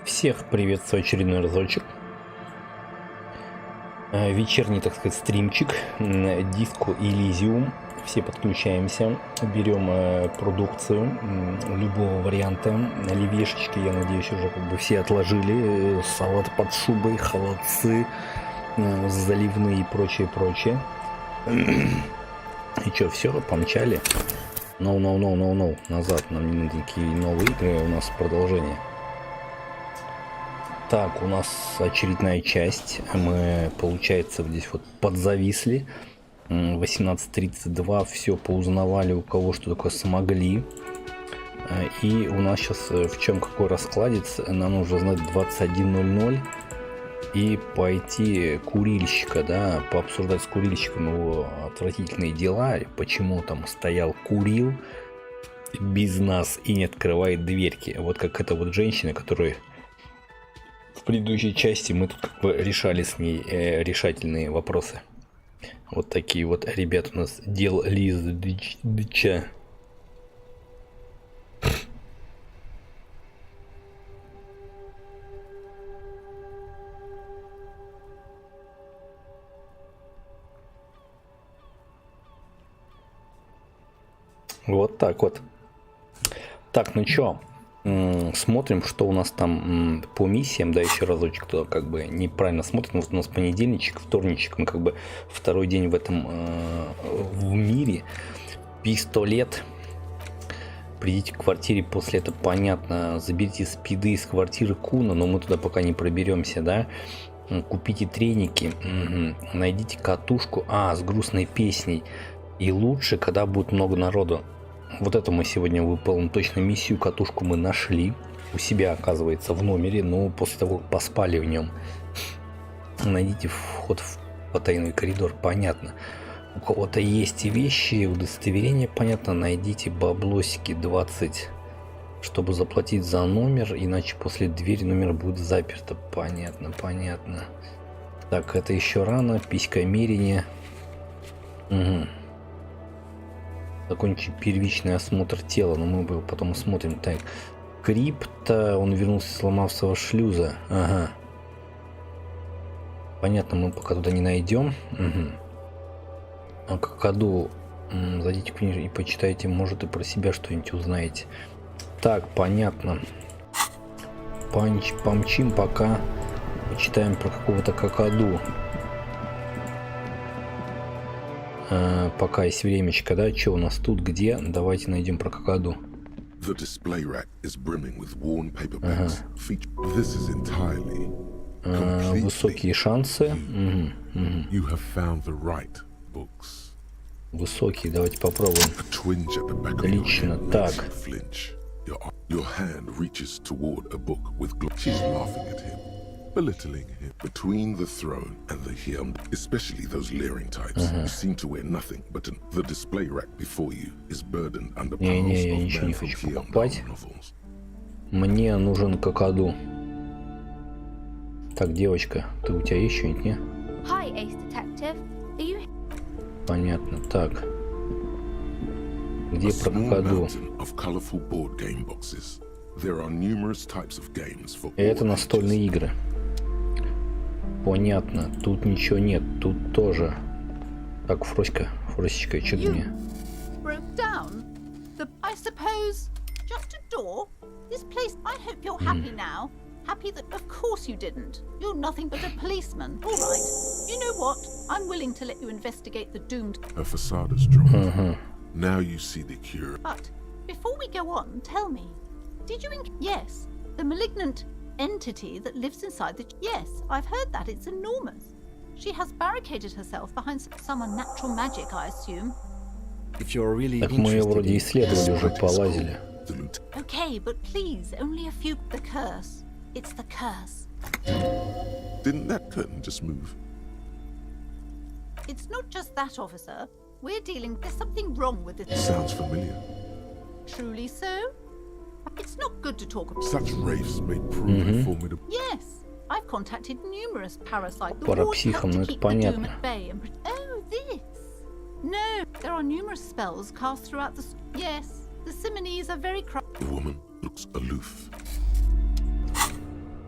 Всех приветствую очередной разочек. Вечерний, так сказать, стримчик. Диско Элизиум. Все подключаемся. Берем продукцию любого варианта. Оливьешечки, я надеюсь, уже как бы все отложили. Салат под шубой, холодцы, заливные и прочее, прочее. И что, все, помчали? No. Назад. Нам не нужны такие новые игры. У нас продолжение. Так, у нас очередная часть. Мы, получается, здесь вот подзависли. 18:32. Все поузнавали, у кого что такое смогли. И у нас сейчас в чем какой раскладец. Нам нужно знать 21:00 и пойти курильщика, да, пообсуждать с курильщиком его отвратительные дела. Почему там стоял, курил без нас и не открывает дверки. Вот как эта вот женщина, которая в предыдущей части мы тут как бы решали с ней решательные вопросы. Вот такие вот ребята у нас делали. Вот так вот. Так, ну чё? Смотрим, что у нас там по миссиям, да, еще разочек, кто как бы неправильно смотрит. Вот у нас понедельничек, вторничек, мы как бы второй день в этом в мире. Пистолет. Придите к квартире, после этого понятно. Заберите спиды из квартиры Куна, но мы туда пока не проберемся, да. Купите треники, найдите катушку, с грустной песней. И лучше, когда будет много народу. Вот это мы сегодня выполним точно миссию. Катушку мы нашли у себя, оказывается, в номере, но после того, как поспали в нем. Найдите вход в потайной коридор, понятно. У кого-то есть вещи, удостоверения, понятно. Найдите баблосики 20, чтобы заплатить за номер, иначе после двери номер будет заперто. Понятно. Так, это еще рано. Писькомерение. Угу. Закончить первичный осмотр тела, но мы его потом осмотрим. Так, крипто, он вернулся из сломавшегося шлюза. Ага. Понятно, мы пока туда не найдем. Угу. А какаду, зайдите в книгу и почитайте, может и про себя что-нибудь узнаете. Так, понятно. Помчим пока. Почитаем про какого-то какаду. Пока есть времечко, да? Что у нас тут, где? Давайте найдем про какаду. Высокие шансы. Высокие, давайте попробуем. Отлично, так. Belittling him between the throne and the him, especially those leering types who seem to wear nothing but the display rack before you is burdened under piles of men from him novels. Мне нужен какаду. Так, девочка, ты у тебя есть что-нибудь, не? Hi, Ace Detective. Are you... Понятно, так. Где про какаду? Это настольные игры. Понятно, тут ничего нет, тут тоже. Так, Фросечка, что ты мне? I suppose just a door. This place. I hope you're happy now. Happy that, of course, you didn't. You're nothing but a policeman. All right. You know what? I'm willing to let you investigate the doomed. Her facade is dropped. Now you see the cure. But before we go on, tell me, did you? Yes, the malignant entity that lives inside the. Yes, I've heard that. It's enormous. She has barricaded herself behind some unnatural magic, I assume. If you're really так мы вроде исследовали, уже полазили. Okay, but please, only a few. The curse. It's the curse. Didn't that curtain just move? It's not just that, officer. We're dealing. There's something wrong with it. Sounds familiar. Truly so? It's not good to talk about. Such wraiths may prove formidable. Yes, I've contacted numerous parasites. Парапсихом, ну это понятно. Oh, this. No, there are numerous spells cast throughout the. Yes, the Simonees are very. The woman looks aloof.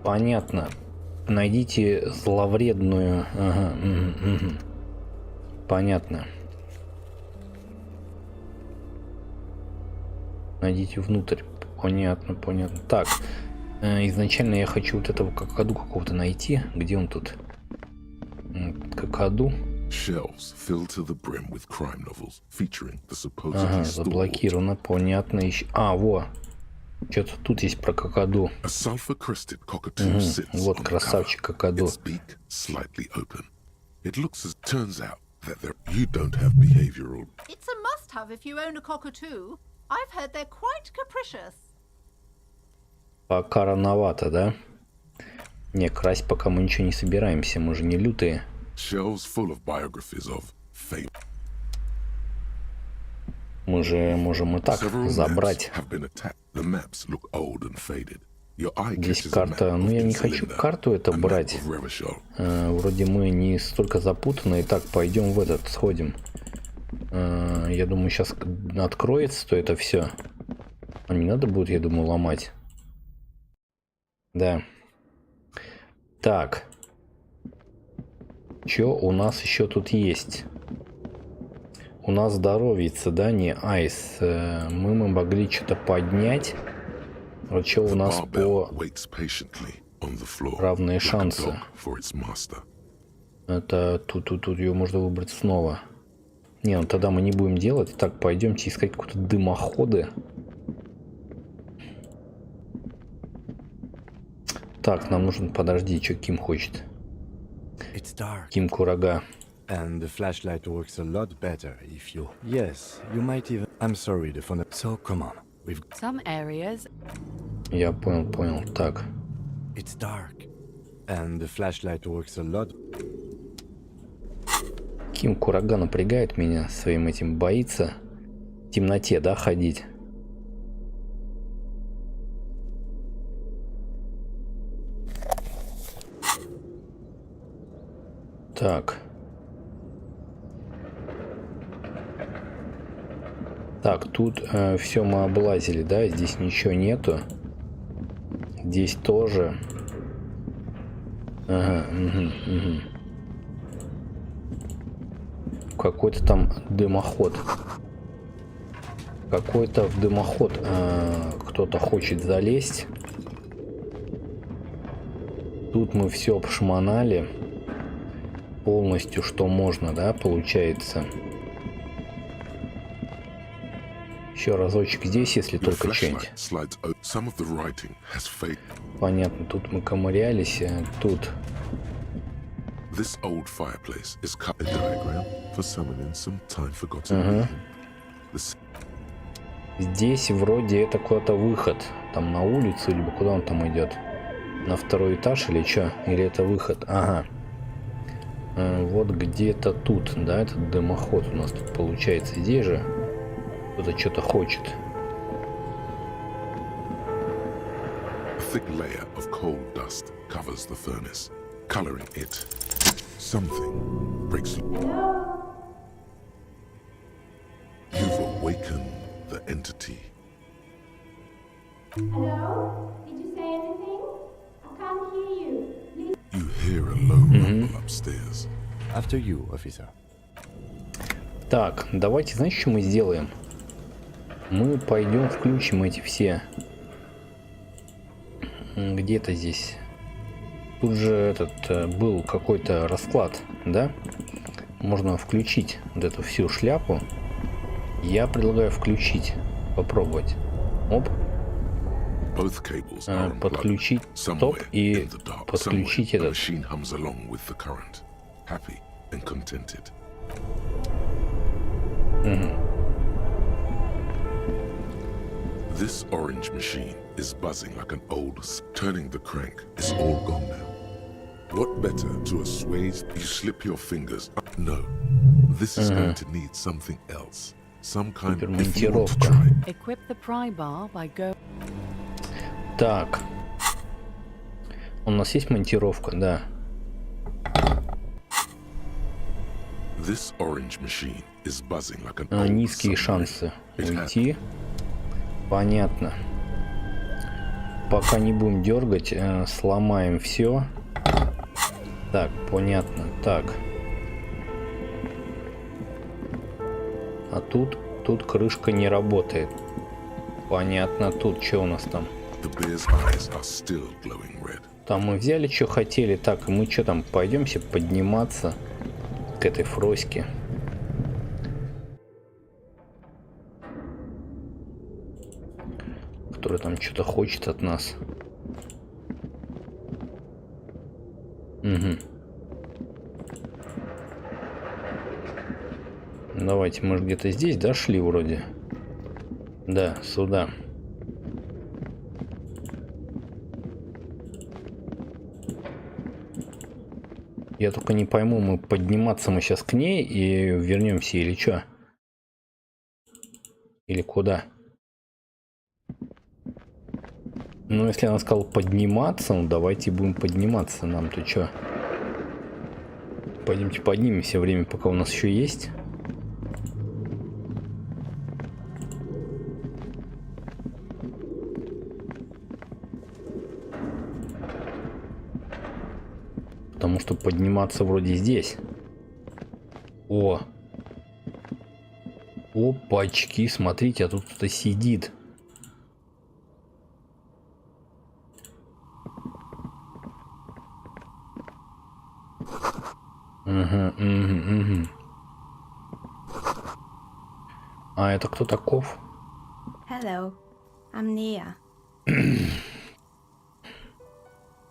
Понятно. Найдите зловредную... Ага, Понятно. Найдите внутрь. Понятно. Так. Изначально я хочу вот этого какаду какого-то найти. Где он тут? Какаду. Ага, заблокировано. Понятно. Во. Что-то тут есть про какаду. Вот красавчик какаду. It's a must-have if you own a cockatoo. I've heard they're quite capricious. Пока рановато, да? Не, красть пока мы ничего не собираемся, мы же не лютые. Мы же можем и так забрать. Здесь карта, ну я не хочу карту это брать. Вроде мы не столько запутаны. Итак, пойдем в этот, сходим. Я думаю, сейчас откроется, то это все. А не надо будет, я думаю, ломать. Да. Так. Что у нас еще тут есть? У нас здоровится, да, не айс. Мы могли что-то поднять. Вот что у нас по равные шансы. Это тут ее можно выбрать снова. Не, ну тогда мы не будем делать. Так, пойдемте искать какие-то дымоходы. Так, нам нужен, подожди, что Ким хочет. Ким Курага. And the flashlight works a lot better if you... Yes, you might even... I'm sorry, the phone... So, come on. We've... Some areas... Я понял. Так. It's dark. And the flashlight works a lot... Ким Курага напрягает меня своим этим, боится в темноте, да, ходить. Так. Так, тут все мы облазили, да, здесь ничего нету. Здесь тоже. Ага, угу. Какой-то там дымоход. Какой-то в дымоход кто-то хочет залезть. Тут мы все обшмонали. Полностью, что можно, да, получается. Еще разочек здесь, если только что-нибудь. Понятно, тут мы ковырялись, тут. Ага. Здесь вроде это куда-то выход. Там на улицу, либо куда он там идет? На второй этаж или что? Или это выход? Ага. Вот где-то тут, да, этот дымоход у нас тут получается. Здесь же кто-то что-то хочет. Hello? Did you say anything? I can't hear you. You hear a low rumble upstairs. After you, officer. Так, давайте, знаете, что мы сделаем? Мы пойдем включим эти все. Где-то здесь. Тут же этот был какой-то расклад, да? Можно включить вот эту всю шляпу. Я предлагаю включить, попробовать. Оп. Подключить топ и подключить этот. This orange machine is buzzing like an old, turning the crank. It's all gone now. What better to assuage? You slip your fingers. No, this is going to need something else. Some kind of монтировка. Equip the pry bar by go. Так. У нас есть монтировка, да. This orange machine is buzzing like an old Низкие шансы уйти. Понятно. пока не будем дергать, сломаем все. Так, понятно. Так. А тут крышка не работает. Понятно. Тут что у нас там? Там мы взяли, что хотели. Так, мы что там, пойдемся подниматься к этой фроське. Которая там что-то хочет от нас. Угу. Давайте, мы же где-то здесь дошли вроде. Да, сюда. Я только не пойму, мы подниматься мы сейчас к ней и вернемся или что? Или куда? Ну, если она сказала подниматься, ну давайте будем подниматься. Нам-то что? Пойдемте поднимемся, время пока у нас еще есть. Потому что подниматься вроде здесь. О! Опачки, смотрите, а тут кто-то сидит. Угу. А это кто таков? Hello, I'm Nia.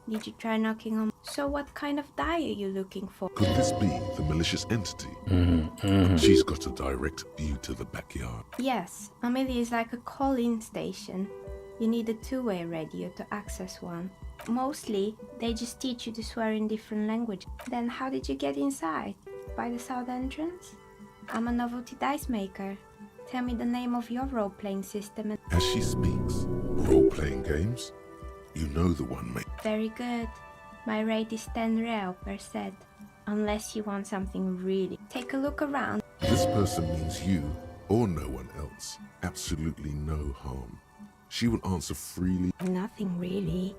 Did you try knocking on? So what kind of die are you looking for? Could this be the malicious entity? She's got a direct view to the backyard. Yes, Amelia is like a call-in station. You need a two-way radio to access one. Mostly, they just teach you to swear in different languages. Then how did you get inside? By the south entrance? I'm a novelty dice maker. Tell me the name of your role-playing system and... As she speaks, role-playing games? You know the one, mate. Very good. My rate is 10 real per set. Unless you want something really... Take a look around. This person means you, or no one else. Absolutely no harm. She will answer freely. Nothing really.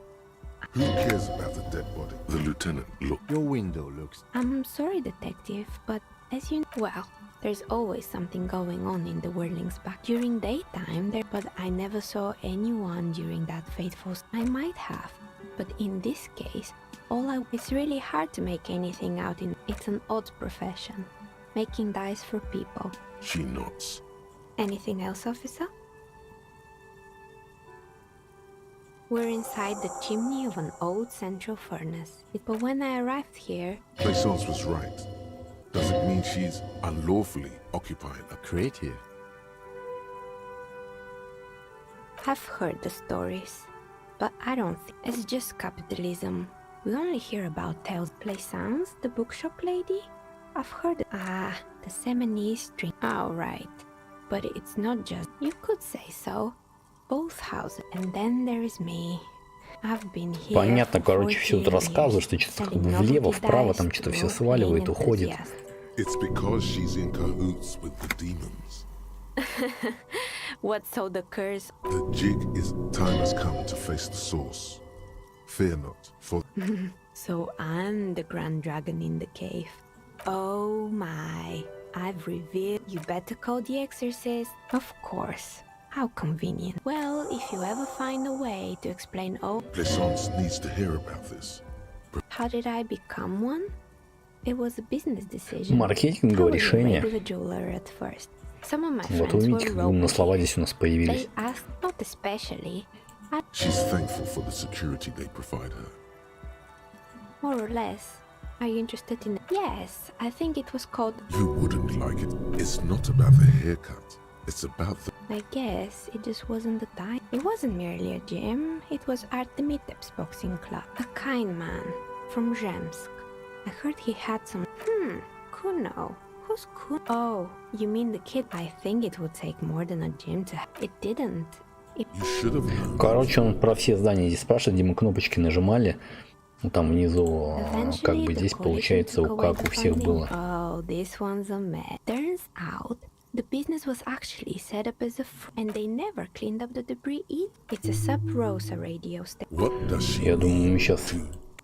Who cares about the dead body? The lieutenant, look. Your window looks... I'm sorry, detective, but as you know, well, there's always something going on in the Whirling's back. During daytime, but I never saw anyone during that fateful... I might have, but in this case, it's really hard to make anything out in... It's an odd profession, making dice for people. She nods. Anything else, officer? We're inside the chimney of an old central furnace. But when I arrived here... Plaisance was right. Does it mean she's unlawfully occupying a crate here? I've heard the stories, but I don't think it's just capitalism. We only hear about tales. Plaisance, the bookshop lady? I've heard... Ah, the Seminese string. Oh, right. But it's not just... You could say so. Both houses. And then there is me. I've been here. Понятно, короче, все тут рассказываю, что что-то как бы влево, вправо, там что-то все сваливает, уходит. It's because she's in cahoots with the demons. What, so the curse? The jig is time has come to face the source. Fear not, for... So I'm the grand dragon in the cave. Oh my. I've revealed. You better call the exorcist. Of course. How convenient. Well, if you ever find a way to explain all... Plaisance needs to hear about this. How did I become one? It was a business decision. Маркетинговое решение. With a jeweler at first. Some of my Вот friends увидите, were как умно слова здесь у нас появились. They asked, not especially. She's thankful for the security they provide her. More or less. Are you interested in... Yes, I think it was called... You wouldn't like it. It's not about the haircut. It's about the... I guess it just wasn't the time. It wasn't merely a gym. It was Artemitep's boxing club. A kind man from Zemsk. I heard he had some... Kuno. Who's Kuno? Oh, you mean the kid? I think it would take more than a gym to... It didn't. You should have known. Короче, он про все здания здесь спрашивает, где мы кнопочки нажимали. Ну, там внизу, как бы здесь получается, как у всех было. Oh, this one's a mess. Turns out The business was actually set up as a and they never cleaned up the debris either. It's a sub-rosa radio station. What does she Я думаю, мы сейчас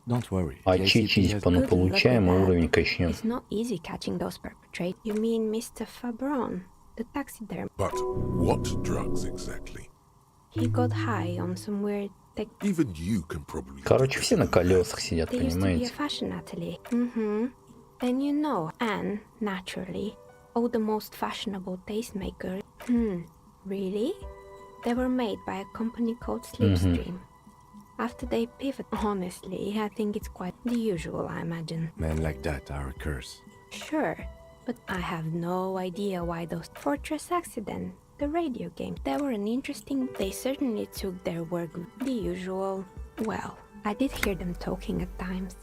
Don't worry. очечись получаем, и уровень качнем. It's not easy catching those perpetrators. You mean Mr. Fabron, the taxiderm? But what drugs exactly? He got high on some weird Even you can probably. Короче, все на колесах сидят, They used to be a понимаете? fashion atelier. Mm-hmm. Then you know, and naturally, all the most fashionable tastemakers. Really? They were made by a company called Slipstream. After they pivot, honestly, I think it's quite the usual, I imagine. Men like that are a curse. Sure, but I have no idea why those Fortress Accident, the radio games, they were an interesting. They certainly took their work the usual. Well, I did hear them talking at times.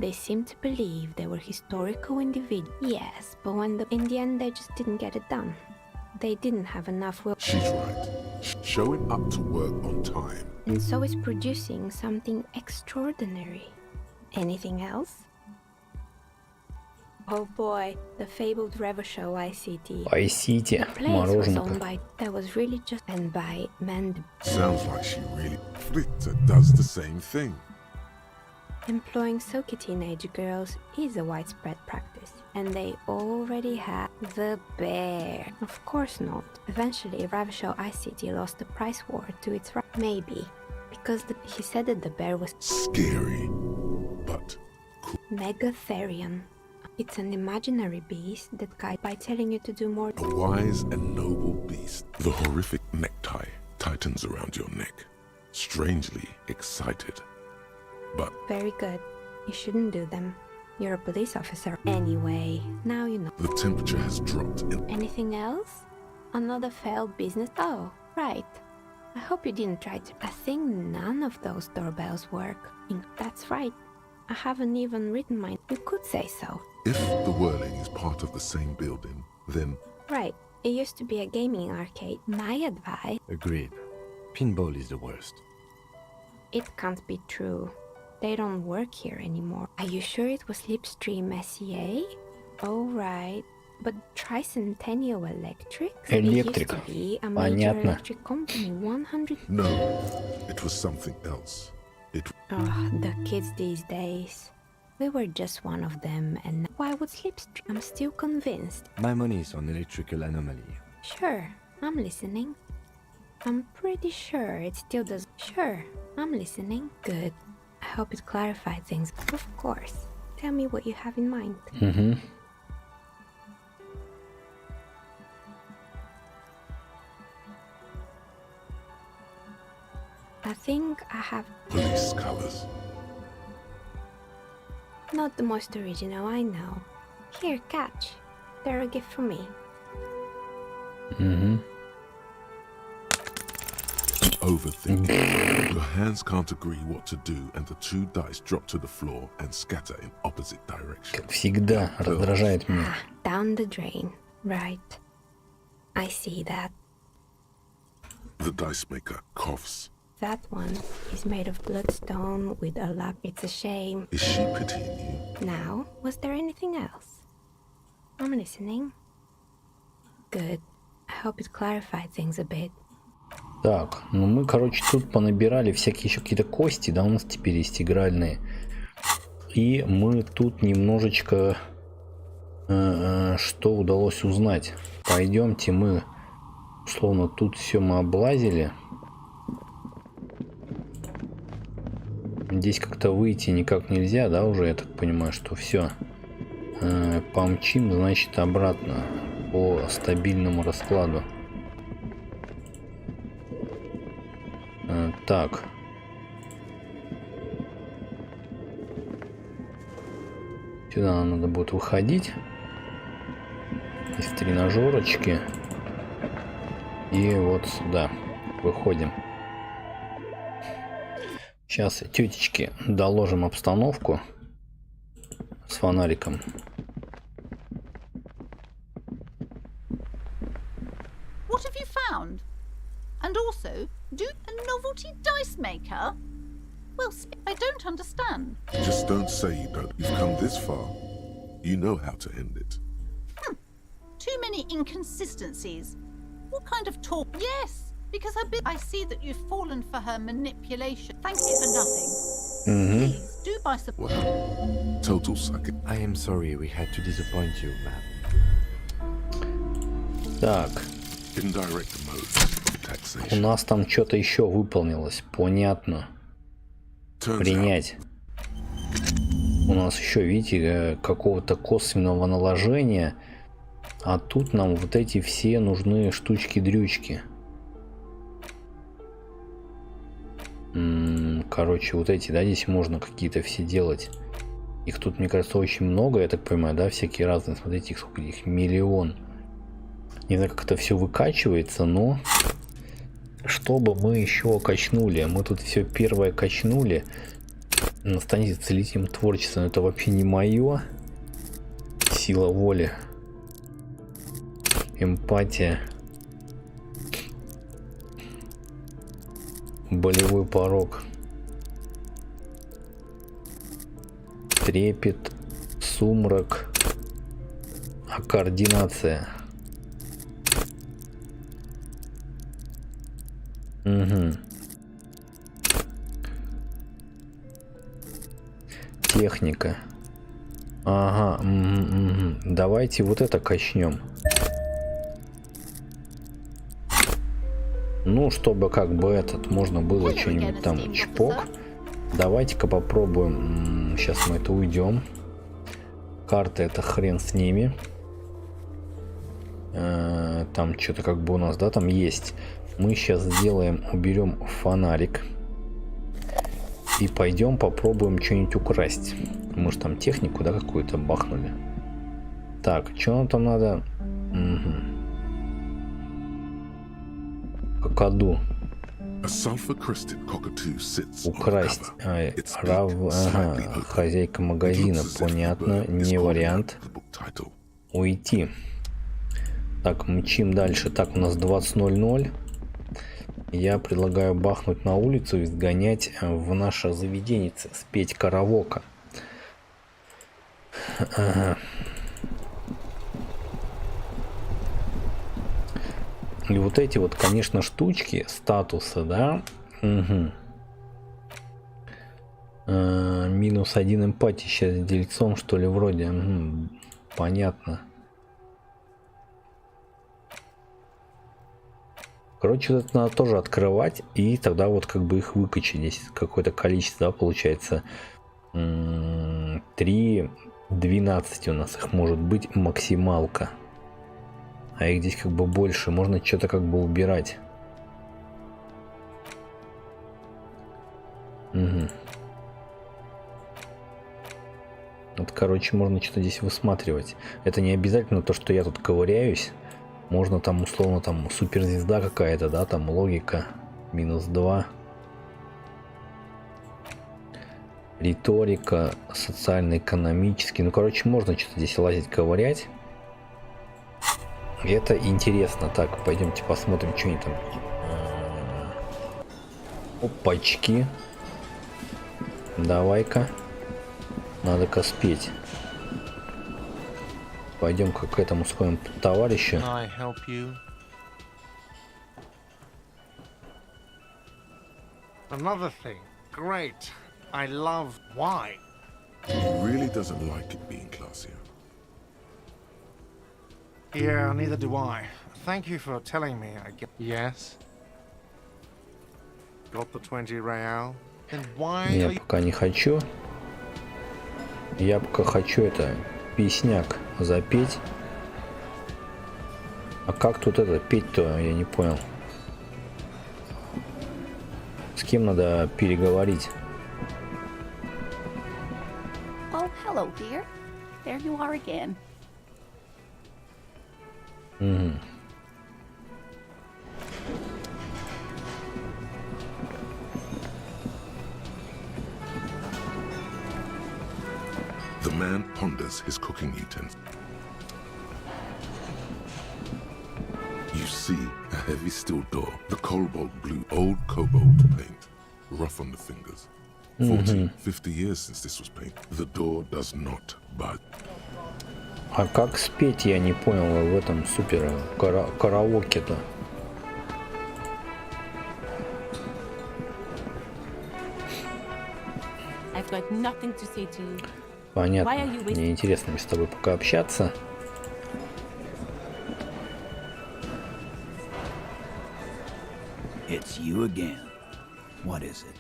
They seemed to believe they were historical individuals. Yes, but in the end, they just didn't get it done. They didn't have enough will. She's right. Showing up to work on time. And so is producing something extraordinary. Anything else? Oh boy, the fabled Revershow ICT. ICT, The place was мороженое. owned by, that was really just, and by men Sounds like she really. Flitter does the same thing. employing silky teenage girls is a widespread practice. And they already had the bear. Of course not. Eventually, Revershow ICT lost the price war to its right. Maybe. Because he said that the bear was Scary. But Megatherion. It's an imaginary beast that guides by telling you to do more. a wise and noble beast. The horrific necktie tightens around your neck. Strangely excited. But Very good. You shouldn't do them. You're a police officer. Anyway, now you know. the temperature has dropped in. Anything else? Another failed business? Oh, right. I hope you didn't try to. I think none of those doorbells work. That's right. I haven't even written mine. You could say so. If the whirling is part of the same building, then Right. It used to be a gaming arcade. My advice. Agreed. Pinball is the worst. It can't be true. They don't work here anymore. Are you sure it was Slipstream SCA? Oh, right. But Tricentennial Electric? Electric. It used to be a major Понятно. electric company. 100. no, it was something else. Oh, the kids these days. We were just one of them, and why would Slipstream? I'm still convinced. My money is on electrical anomaly. Sure, I'm listening. I'm pretty sure it still does. Sure, I'm listening. Good. I hope it clarified things. Of course. Tell me what you have in mind. Угу. I think I have Police colors. not the most original, I know. Here, catch. They're a gift from me. Угу. Overthinking. Your hands can't agree what to do, and the two dice drop to the floor and scatter in opposite directions. Как всегда, раздражает меня. Ah, down the drain. Right. I see that. The dice maker coughs. That one is made of bloodstone with a lap. It's a shame. Is she pitying you? Now, was there anything else? I'm listening. Good. I hope it clarified things a bit. Так, ну мы, короче, тут понабирали всякие еще какие-то кости, да, у нас теперь есть игральные. И мы тут немножечко, что удалось узнать. Пойдемте мы, условно, тут все мы облазили. Здесь как-то выйти никак нельзя, да, уже, я так понимаю, что все. Помчим, значит, обратно по стабильному раскладу. Так. Сюда нам надо будет выходить из тренажерочки. И вот сюда выходим. Сейчас тетечке доложим обстановку с фонариком. What have you found? And also, do a novelty dice maker? Well, I don't understand. Just don't say you don't. You've come this far. You know how to end it. Too many inconsistencies. What kind of talk? Yes, because I see that you've fallen for her manipulation. Thank you for nothing. Please do buy some. Well, total sucking. I am sorry we had to disappoint you, ma'am. Так, Indirect modes of у taxation. нас там что-то еще выполнилось. Понятно. Turns out, Принять. У нас еще, видите, какого-то косвенного наложения. А тут нам вот эти все нужны штучки-дрючки. Короче, вот эти, да, здесь можно какие-то все делать. Их тут, мне кажется, очень много, я так понимаю, да, всякие разные. Смотрите, сколько их, миллион. Не знаю, как это все выкачивается, но чтобы мы еще качнули. Мы тут все первое качнули. Станете целителем творчества, но это вообще не мое. Сила воли. Эмпатия. Болевой порог. Трепет. Сумрак. А координация. Угу. Техника. Ага. Давайте вот это качнем. Ну, чтобы как бы можно было что-нибудь там чпок. Давайте-ка попробуем. Сейчас мы это уйдем. Карты это хрен с ними. Там что-то как бы у нас, да, там есть. Мы сейчас сделаем, уберем фонарик. И пойдем попробуем что-нибудь украсть. Мы же там технику, да, какую-то бахнули. Так, что нам там надо? Какаду. Украсть. Хозяйка магазина. Понятно. Не вариант. Уйти. Так, мчим дальше. Так, у нас 20:00. Я предлагаю бахнуть на улицу и сгонять в наше заведение, спеть караоке. Ага. И вот эти вот, конечно, штучки, статусы, да. Угу. -1 эмпатии сейчас с дельцом, что ли, вроде. Угу. Понятно. Короче, это надо тоже открывать, и тогда вот как бы их выкачать. Здесь какое-то количество, да, получается. 3/12 у нас их может быть максималка. А их здесь как бы больше. Можно что-то как бы убирать. Угу. Вот, короче, можно что-то здесь высматривать. Это не обязательно то, что я тут ковыряюсь. Можно там условно там суперзвезда какая-то, да, там логика -2. Риторика, социально-экономический. Ну, короче, можно что-то здесь лазить, ковырять. И это интересно. Так, пойдемте посмотрим, что они там. Опачки. Давай-ка. Надо-ка спеть. Пойдем-ка к этому сходим товарищу. Another thing. Great. I love why. He really doesn't like it being classier. Yeah, neither do I. Thank you for telling me. I get. Yes. Got the 20 real. Then why? Я пока не хочу. Я пока хочу это песняк запеть. А как тут это петь-то, я не понял. С кем надо переговорить? Oh, hello, dear. There you are again. Угу. The man ponders his cooking utensils. You see a heavy steel door, the cobalt blue, old cobalt paint, rough on the fingers. 40, 50 years since this was painted. The door does not budge. А как спеть, я не понял, в этом супер караоке-то? I've got nothing to say to you. Понятно. Мне интересно мне с тобой пока общаться. It's you again. What is it?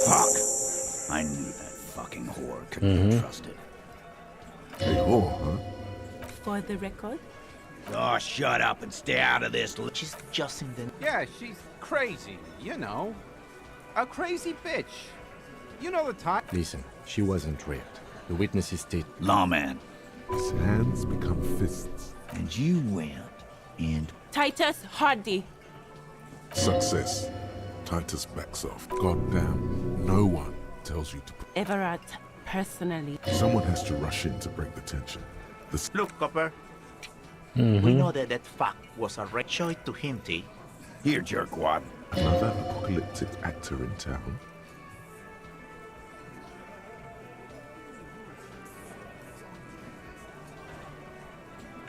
Fuck! I knew that fucking whore couldn't be trusted. A whore, huh? For the record, Oh, shut up and stay out of this. She's just in the... Yeah, she's crazy, you know. A crazy bitch. You know the time. Listen, she wasn't raped. The witnesses state... Lawman. His hands become fists. And you went and... Titus Hardy. Success. Titus backs off. Goddamn, no one tells you to... Everett, personally. Someone has to rush in to break the tension. Look, Copper. We know that that fuck was a red. Show it to him, T. Here, jerkwad. Another apocalyptic actor in town.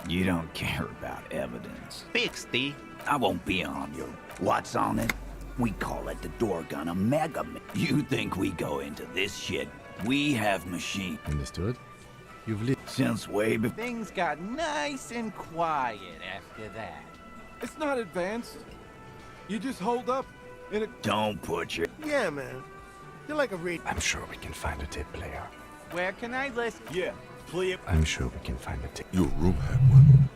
You don't care about evidence. Fix, T. I won't be on your... What's on it? We call it the door gun, a mega... You think we go into this shit? We have machine. Understood? You've lived... Since way before... Things got nice and quiet after that. It's not advanced. You just hold up in a... Don't put your... Yeah, man. You're like a reed. I'm sure we can find a tape player. Where can I listen? Yeah, flip. I'm sure we can find a tape... Your room had one.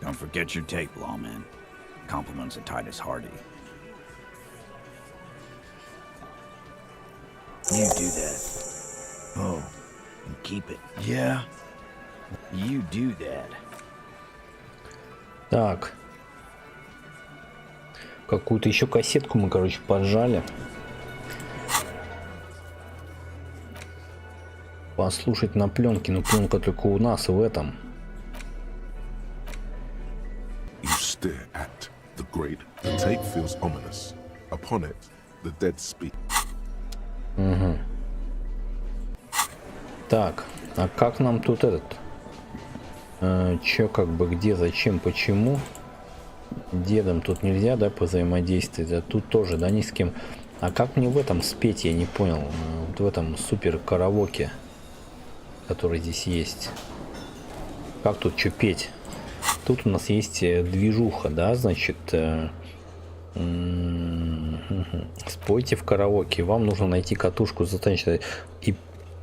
Don't forget your tape, lawman. Compliments of Titus Hardy. You do that. Oh, and keep it. Yeah, you do that. Так. Какую-то еще кассетку мы, короче, поджали. Послушать на пленке, но пленка только у нас в этом. You stare at the grate. The tape feels ominous. Upon it, the dead speak. Угу. Так, а как нам тут этот? Чё, как бы, где, зачем, почему? Дедом тут нельзя, да, взаимодействовать, а тут тоже, да, ни с кем. А как мне в этом спеть, я не понял. Вот в этом супер караоке, который здесь есть. Как тут что петь? Тут у нас есть движуха, да, значит... Спойте в караоке. Вам нужно найти катушку и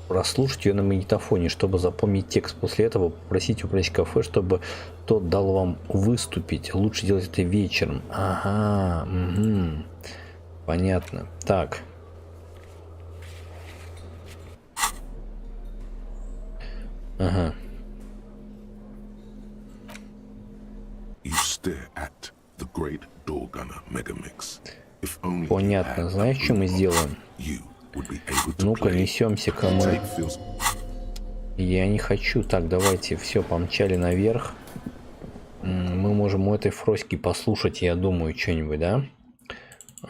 прослушать ее на магнитофоне, чтобы запомнить текст. После этого попросите управляющего кафе, чтобы тот дал вам выступить. Лучше делать это вечером. Ага, угу. Понятно. Так. Ага. You stare at the great door gunner megamix. Понятно. Знаешь, что мы сделаем? Ну-ка, несемся-ка мы. Я не хочу. Так, давайте все, помчали наверх. Мы можем у этой фроськи послушать, я думаю, что-нибудь, да?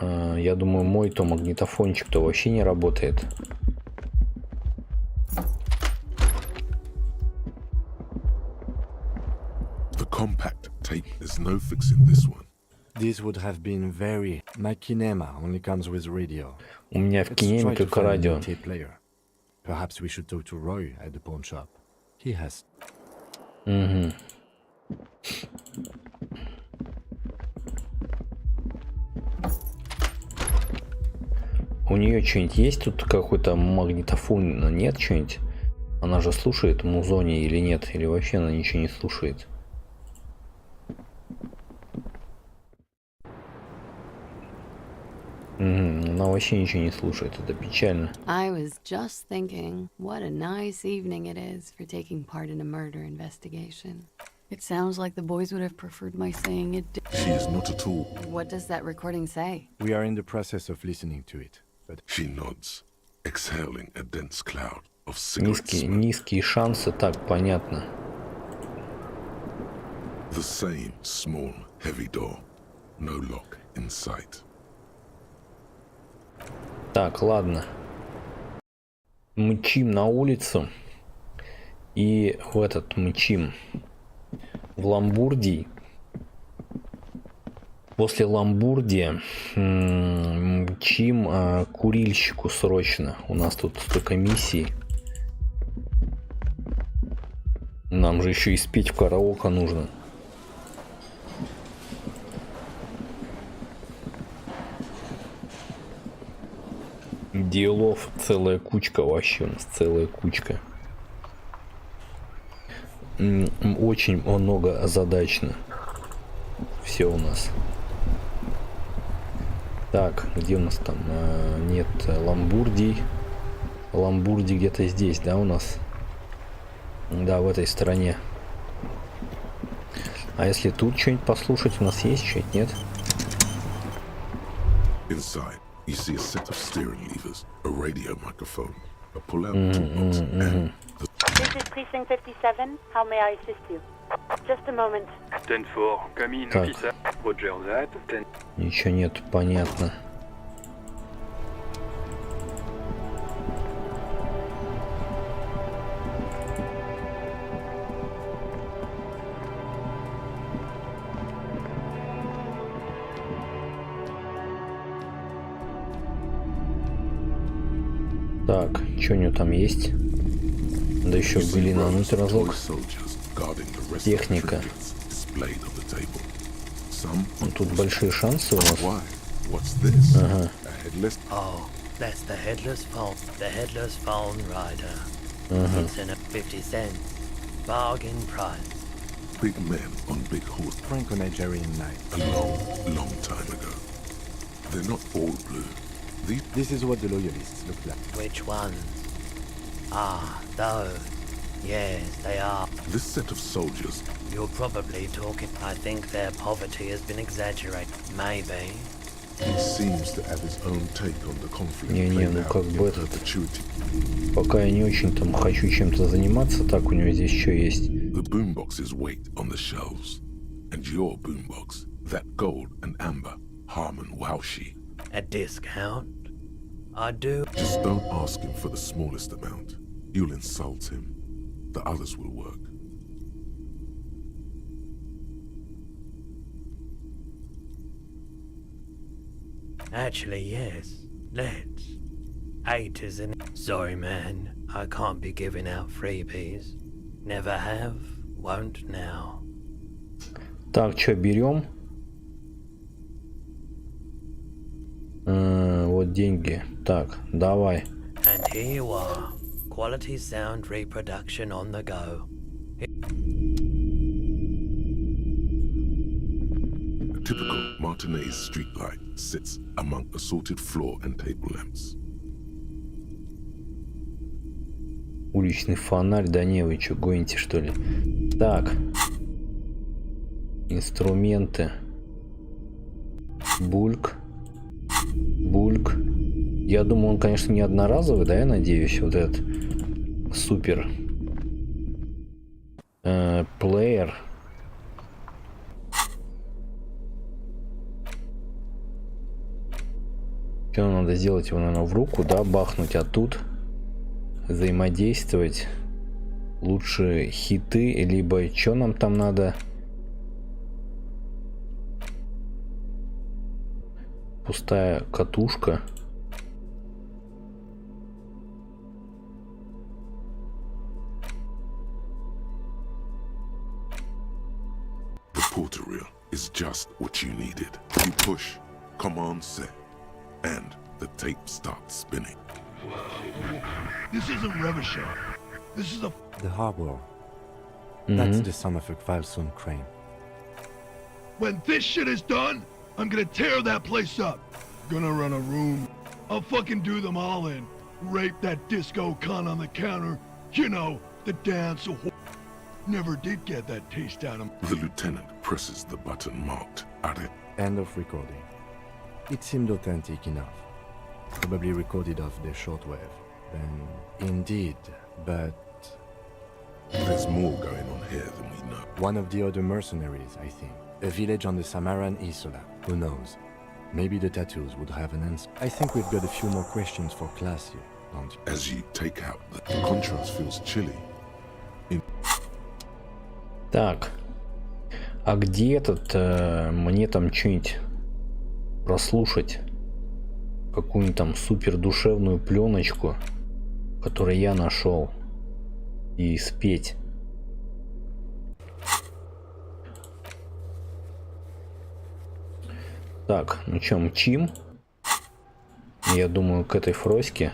Я думаю, мой-то магнитофончик-то вообще не работает. The compact tape, there's no fixing this one. This would have been very... My kinema only comes with radio. У меня в кинеме только радио. Perhaps we should talk to Roy at the pawn shop. He has... Угу. У нее что-нибудь есть тут какой-то магнитофон? Нет что-нибудь? Она же слушает музони или нет? Или вообще она ничего не слушает? Она вообще ничего не слушает, это печально. I was just thinking, what a nice evening it is for taking part in a murder investigation. It sounds like the boys would have preferred my saying it. She is not at all. What does that recording say? We are in the process of listening to it, but... She nods, exhaling a dense cloud of cigarette smoke. Низкие шансы, так, понятно. The same small, heavy door. No lock in sight. Так, ладно. Мчим на улицу. И в этот мчим в Ламбурдий. После Ламбурдия мчим курильщику срочно. У нас тут столько миссий. Нам же еще и спеть в караоке нужно. Делов целая кучка вообще, у нас целая кучка. Очень много задачно. Все у нас. Так, где у нас там? Нет, Ламбурдий. Ламбурдий где-то здесь, да, у нас? Да, в этой стороне. А если тут что-нибудь послушать, у нас есть что-нибудь, нет? Inside, you see a set of steering levers, a radio microphone, a pull-out toolbox, and the... This is Precinct 57. How may I assist you? Just a moment. 10-4, Camille officer. Roger that. 10. Ничего нет, понятно. Так, что у него там есть? Да еще глянуть разок. Техника. Ну, тут большие шансы у нас. Ага. Oh, that's the headless phone. The headless phone rider. It's in a 50 cents. Bargain price. Big men on big horse. Franco-Nigerian night. A long, long time ago. They're not all blue. This is what the loyalists look like. Which ones? Ah, those. Yes, they are. This set of soldiers. You're probably talking. I think their poverty has been exaggerated. Maybe. He seems to have his own take on the conflict. Не, ну как бы этот. Пока я не очень там хочу чем-то заниматься. Так, у него здесь что есть? The boomboxes wait on the shelves, and your boombox, that gold and amber, Harmon Waushi. A discount? I do. Just don't ask him for the smallest amount. You'll insult him. The others will work. Actually, yes. Let's. 8 is in. Sorry, man. I can't be giving out freebies. Never have, won't now. Так, что берем? Вот деньги. Так, давай. And here you are. Quality sound reproduction on the go. A typical Martinez streetlight sits among assorted floor and table lamps. Уличный фонарь, да не, вы что, гоните что ли? Так. Инструменты. Бульк. Бульк. Я думаю, он, конечно, не одноразовый, да, я надеюсь, вот этот супер плеер. Что надо сделать? Его, наверное, в руку, да, бахнуть, а тут взаимодействовать. Лучше хиты, либо что нам там надо? Пустая катушка. The porter reel is just what you needed. You push, command set, and the tape starts spinning. This isn't Revachon. This is a... The harbor. That's the son of a Kvalson crane. When this shit is done, I'm gonna tear that place up. Gonna run a room. I'll fucking do them all in. Rape that disco cunt on the counter. You know, the dance. Never did get that taste out of him. The lieutenant presses the button marked Arre. End of recording. It seemed authentic enough. Probably recorded off the shortwave. Then, indeed, but... There's more going on here than we know. One of the other mercenaries, I think. A village on the Samaran Isola. Who knows? Maybe the tattoos would have an answer. I think we've got a few more questions for class here, don't you? As you take out, the contrast feels chilly. Так, а где этот, мне там что-нибудь прослушать? Какую-нибудь там супер душевную пленочку, которую я нашел, и спеть. Так, ну что, мчим? Я думаю, к этой фроське.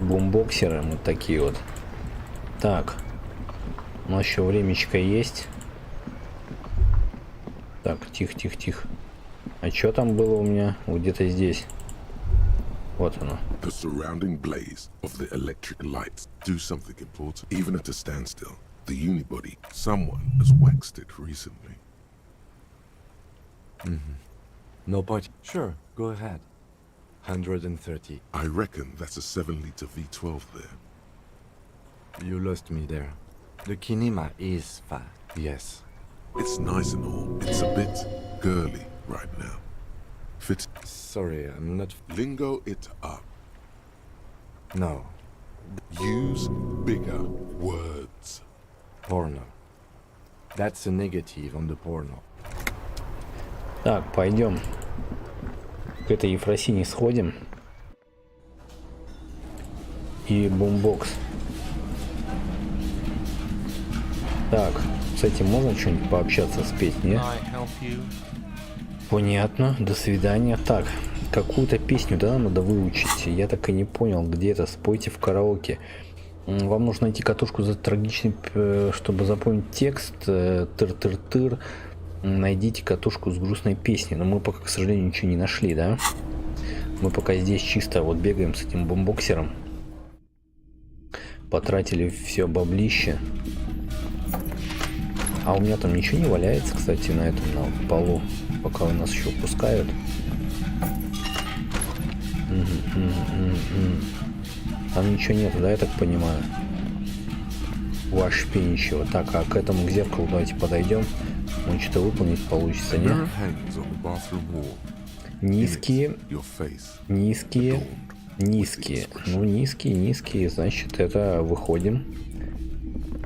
Бумбоксеры мы такие вот. Так, у нас еще времечко есть. Так, тихо. А что там было у меня? Вот где-то здесь. Вот оно. The surrounding blaze of the electric lights do something important. Even at a standstill, the unibody, someone has waxed it recently. No point. Sure, go ahead. 130. I reckon that's a 7-liter V12 there. You lost me there. The kinema is fast. Yes. It's nice and all. It's a bit girly right now. Fit. Sorry, I'm not... Lingo it up. No. Use bigger words. Porno. That's a negative on the porno. Так, пойдем к этой Ефросине сходим. И бумбокс. Так, с этим можно что-нибудь пообщаться, спеть, нет? Понятно, до свидания. Так, какую-то песню, да, надо выучить. Я так и не понял, где это. Спойте в караоке. Вам нужно найти катушку за трагичный, чтобы запомнить текст. Тыр-тыр-тыр. Найдите катушку с грустной песней. Но мы пока, к сожалению, ничего не нашли, да? Мы пока здесь чисто вот бегаем с этим бомбоксером. Потратили все баблище. А у меня там ничего не валяется, кстати, на этом, на полу, пока у нас еще пускают. Там ничего нету, да, я так понимаю? Вообще ничего. Так, а к этому, к зеркалу давайте подойдем. Ну, что-то выполнить получится, нет? Низкие. Ну, низкие, значит, это выходим.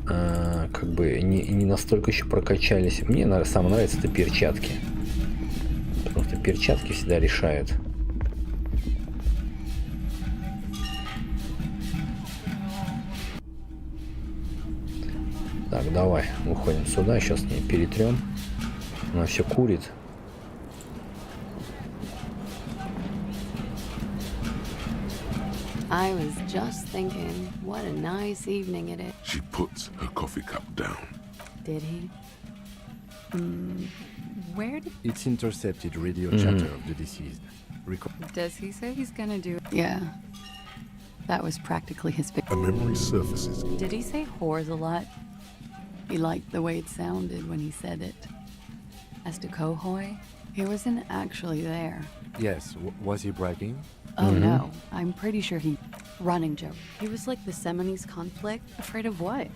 Как бы не настолько еще прокачались. Мне самое нравится это перчатки. Потому что перчатки всегда решают. Так, давай, выходим сюда, сейчас не перетрем. Она все курит. I was just thinking, what a nice evening it is. She puts her coffee cup down. Did he? Where did... It's intercepted radio chatter of the deceased. Does he say he's gonna do it? Yeah. That was practically his... A memory surfaces. Did he say whores a lot? He liked the way it sounded when he said it. As to Kohoy, he wasn't actually there. Yes, was he bragging? Oh no, I'm pretty sure he... Running joke. He was like the Seminoles conflict. Afraid of what?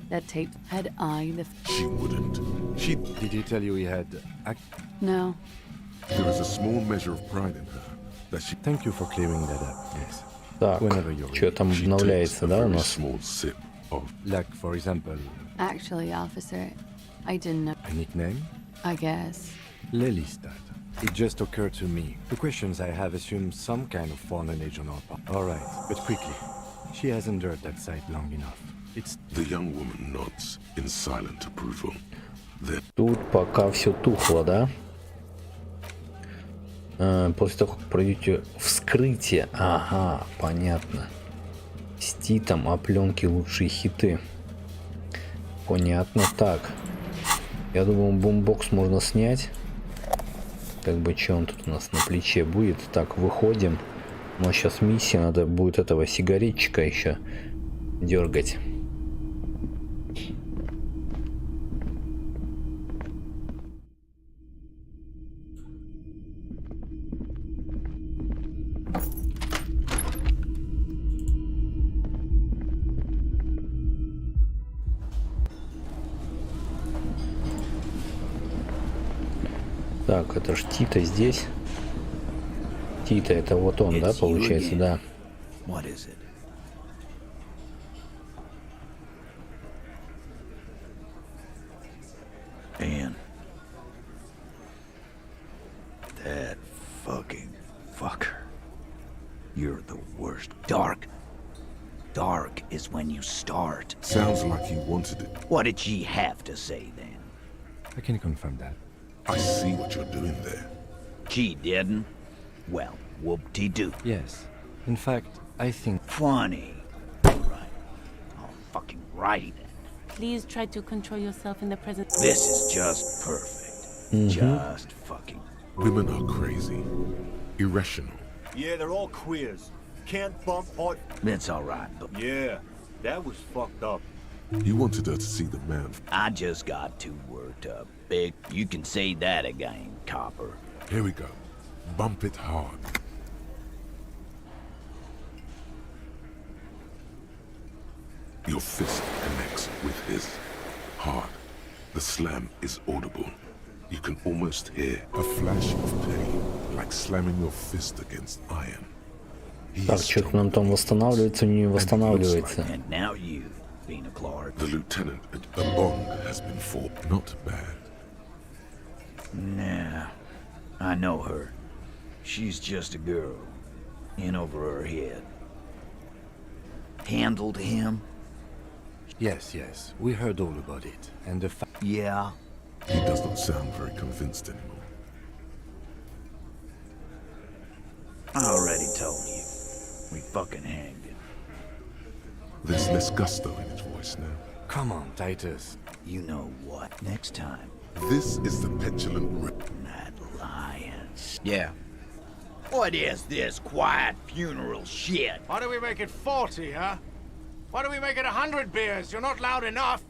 That tape had the... She wouldn't. She... Did he tell you he had... No. There is a small measure of pride in her. That she... Thank you for clearing that up, yes. Так, что там обновляется, да, у нас? Like, for example... Actually, officer, I didn't know... A nickname? I guess. Lelystad. It just occurred to me. The questions I have assume some kind of foreign age on our part. Alright, but quickly. She hasn't heard that site long enough. It's... The young woman nods in silent approval. Тут пока все тухло, да? После того, как пройдете вскрытие. Ага, понятно. С титом о пленке лучшие хиты. Понятно. Так. Я думаю, бумбокс можно снять. Как бы, что он тут у нас на плече будет. Так, выходим. У нас сейчас миссия. Надо будет этого сигаретчика еще дергать. Так, это ж Тита здесь. Тита, это вот он, да, получается, да. What is it? And that fucking fucker. You're the worst. Dark. Dark is when you start. Sounds like he wanted it. What did she have to say then? I can confirm that. I see what you're doing there. She didn't? Well, whoop-de-doo. Yes. In fact, I think... Funny. Right. I'll fucking write it. Please try to control yourself in the present. This is just perfect. Just fucking... Women are crazy. Irrational. Yeah, they're all queers. Can't bump hard. That's alright, but... Yeah, that was fucked up. You wanted her to see the man. I just got too worked up. Big, you can say that again, copper. Here we go. Bump it hard. Your fist connects with his. Hard. The slam is audible. You can almost hear a flash of pain, like slamming your fist against iron. Так, что-то нам там восстанавливается, не восстанавливается. And now you, being a Clark. The lieutenant, a bond has been formed. Not bad. Nah, I know her. She's just a girl. In over her head. Handled him? Yes, yes. We heard all about it. And the Yeah. He does not sound very convinced anymore. I already told you. We fucking hanged him. There's less gusto in his voice now. Come on, Titus. You know what? Next time. This is the petulant rip. That lion. Yeah. What is this quiet funeral shit? Why do we make it 40, huh? Why do we make it 100 beers? You're not loud enough.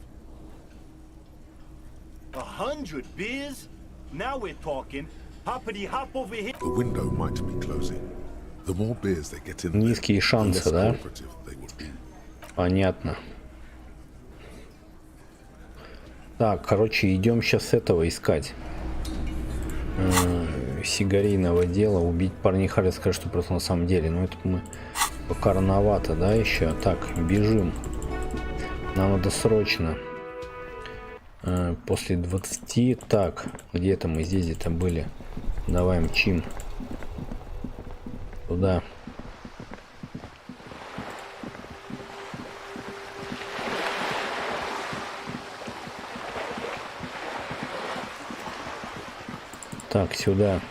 100 beers? Now we're talking. Hoppity hop over here. The window might be closing. The more beers they get in, Низкие шансы, да? they will be. Понятно. Так, короче, идем сейчас этого искать. Сигарийного дела. Убить парниха, расскажи, что просто на самом деле. Но это мы пока рановато, да, еще. Так, бежим. Нам надо срочно. После 20. Так, где-то мы здесь где-то были. Давай мчим. Туда. Так, сюда.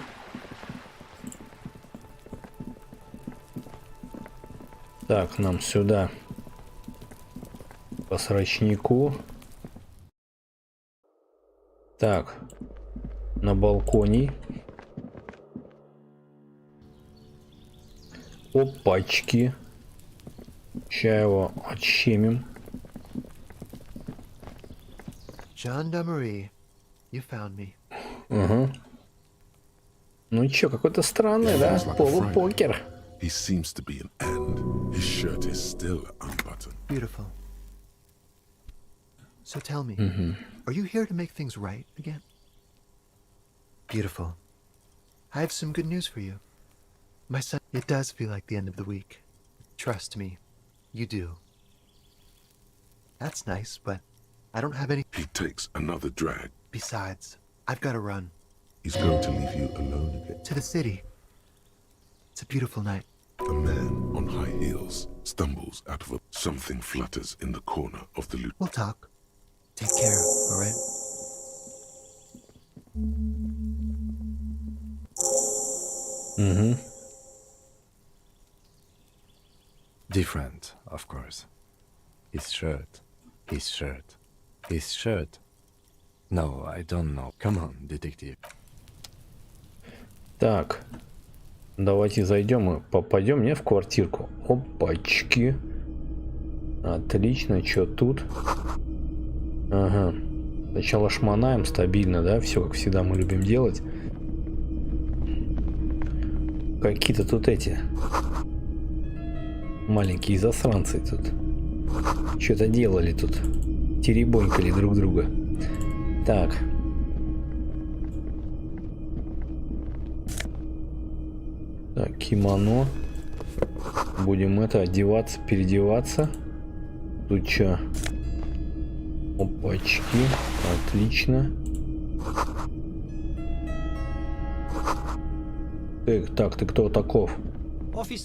Так, нам сюда. По срочнику. Так. На балконе. Опачки. Сейчас его отщемим. Gendarmerie, you found me. Угу. Ну чё, какой-то странный, да? Полупокер. He seems to be an end. His shirt is still unbuttoned. Beautiful. So tell me, are you here to make things right again? Beautiful. I have some good news for you. My son, it does feel like the end of the week. Trust me, you do. That's nice, but I don't have any... He takes another drag. Besides, I've got to run. He's going to leave you alone again. To the city. It's a beautiful night. A man on high heels stumbles out of a... Something flutters in the corner of the loot. We'll talk. Take care, all right? Different, of course. His shirt. His shirt. His shirt. No, I don't know. Come on, detective. Так. Давайте зайдем и попадем мне в квартирку. Опачки. Отлично, что тут? Ага. Сначала шмонаем стабильно, да? Все как всегда мы любим делать. Какие-то тут эти маленькие засранцы тут. Что-то делали тут. Теребонькали друг друга. Так. Так, кимоно. Будем одеваться, переодеваться. Тут что? Опачки. Отлично. Так, ты кто таков? Опачки,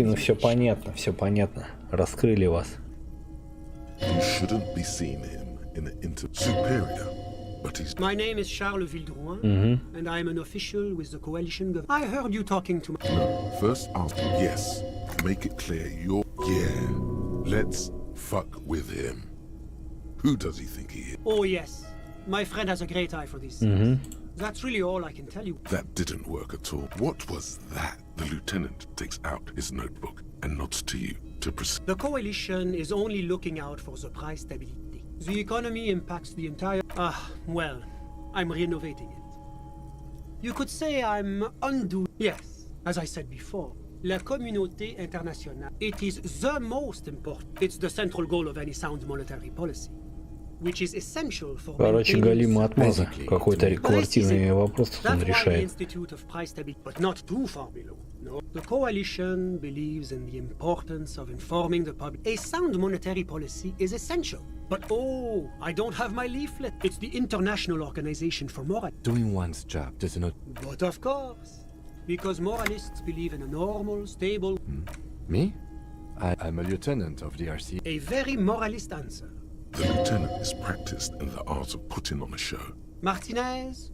ну все понятно, все понятно. Раскрыли вас. You shouldn't be seeing him in an superior, but he's... My name is Charles Vildrouin, and I am an official with the coalition government. I heard you talking to my... No, first answer yes. Make it clear you're... Yeah, let's fuck with him. Who does he think he is? Oh yes, my friend has a great eye for these things. That's really all I can tell you. That didn't work at all. What was that? The lieutenant takes out his notebook and nods to you to proceed. The coalition is only looking out for the price stability. The economy impacts the entire... well, I'm renovating it. You could say I'm undoing... Yes, as I said before, la communauté internationale. It is the most important. It's the central goal of any sound monetary policy. Which is essential for... Короче, галимый отмаза. Какой-то квартирный вопрос он решает. But not too far below. No. The coalition believes in the importance of informing the public. A sound monetary policy is essential. But oh, I don't have my leaflet. It's the International Organization for Moral. Doing one's job does not... But of course. Because moralists believe in a normal, stable... Me? I'm a lieutenant of the RC. A very moralist answer. The lieutenant is practiced in the art of putting on a show. Martinez?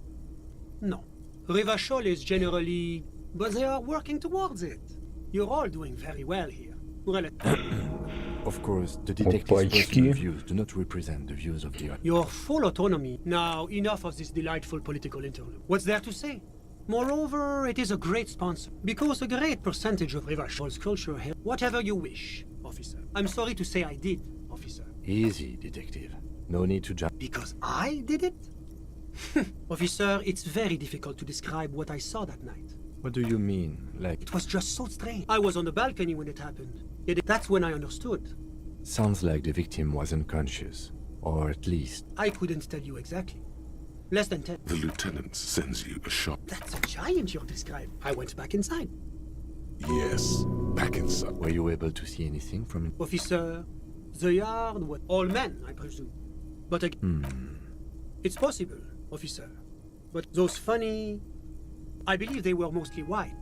No. Revachol is generally... But they are working towards it. You're all doing very well here. Of course, the detective's personal views do not represent the views of the... Your full autonomy. Now, enough of this delightful political interlude. What's there to say? Moreover, it is a great sponsor. Because a great percentage of Revachol's culture here... Whatever you wish, officer. I'm sorry to say I did, officer. Easy, detective. No need to jump. Because I did it? Officer, it's very difficult to describe what I saw that night. What do you mean? Like... It was just so strange. I was on the balcony when it happened. That's when I understood. Sounds like the victim was unconscious. Or at least... I couldn't tell you exactly. Less than 10. The lieutenant sends you a shot. That's a giant you're describing. I went back inside. Yes, back inside. Were you able to see anything from it? Officer, the yard was all men, I presume. But it's possible, officer. But those funny... I believe they were mostly white.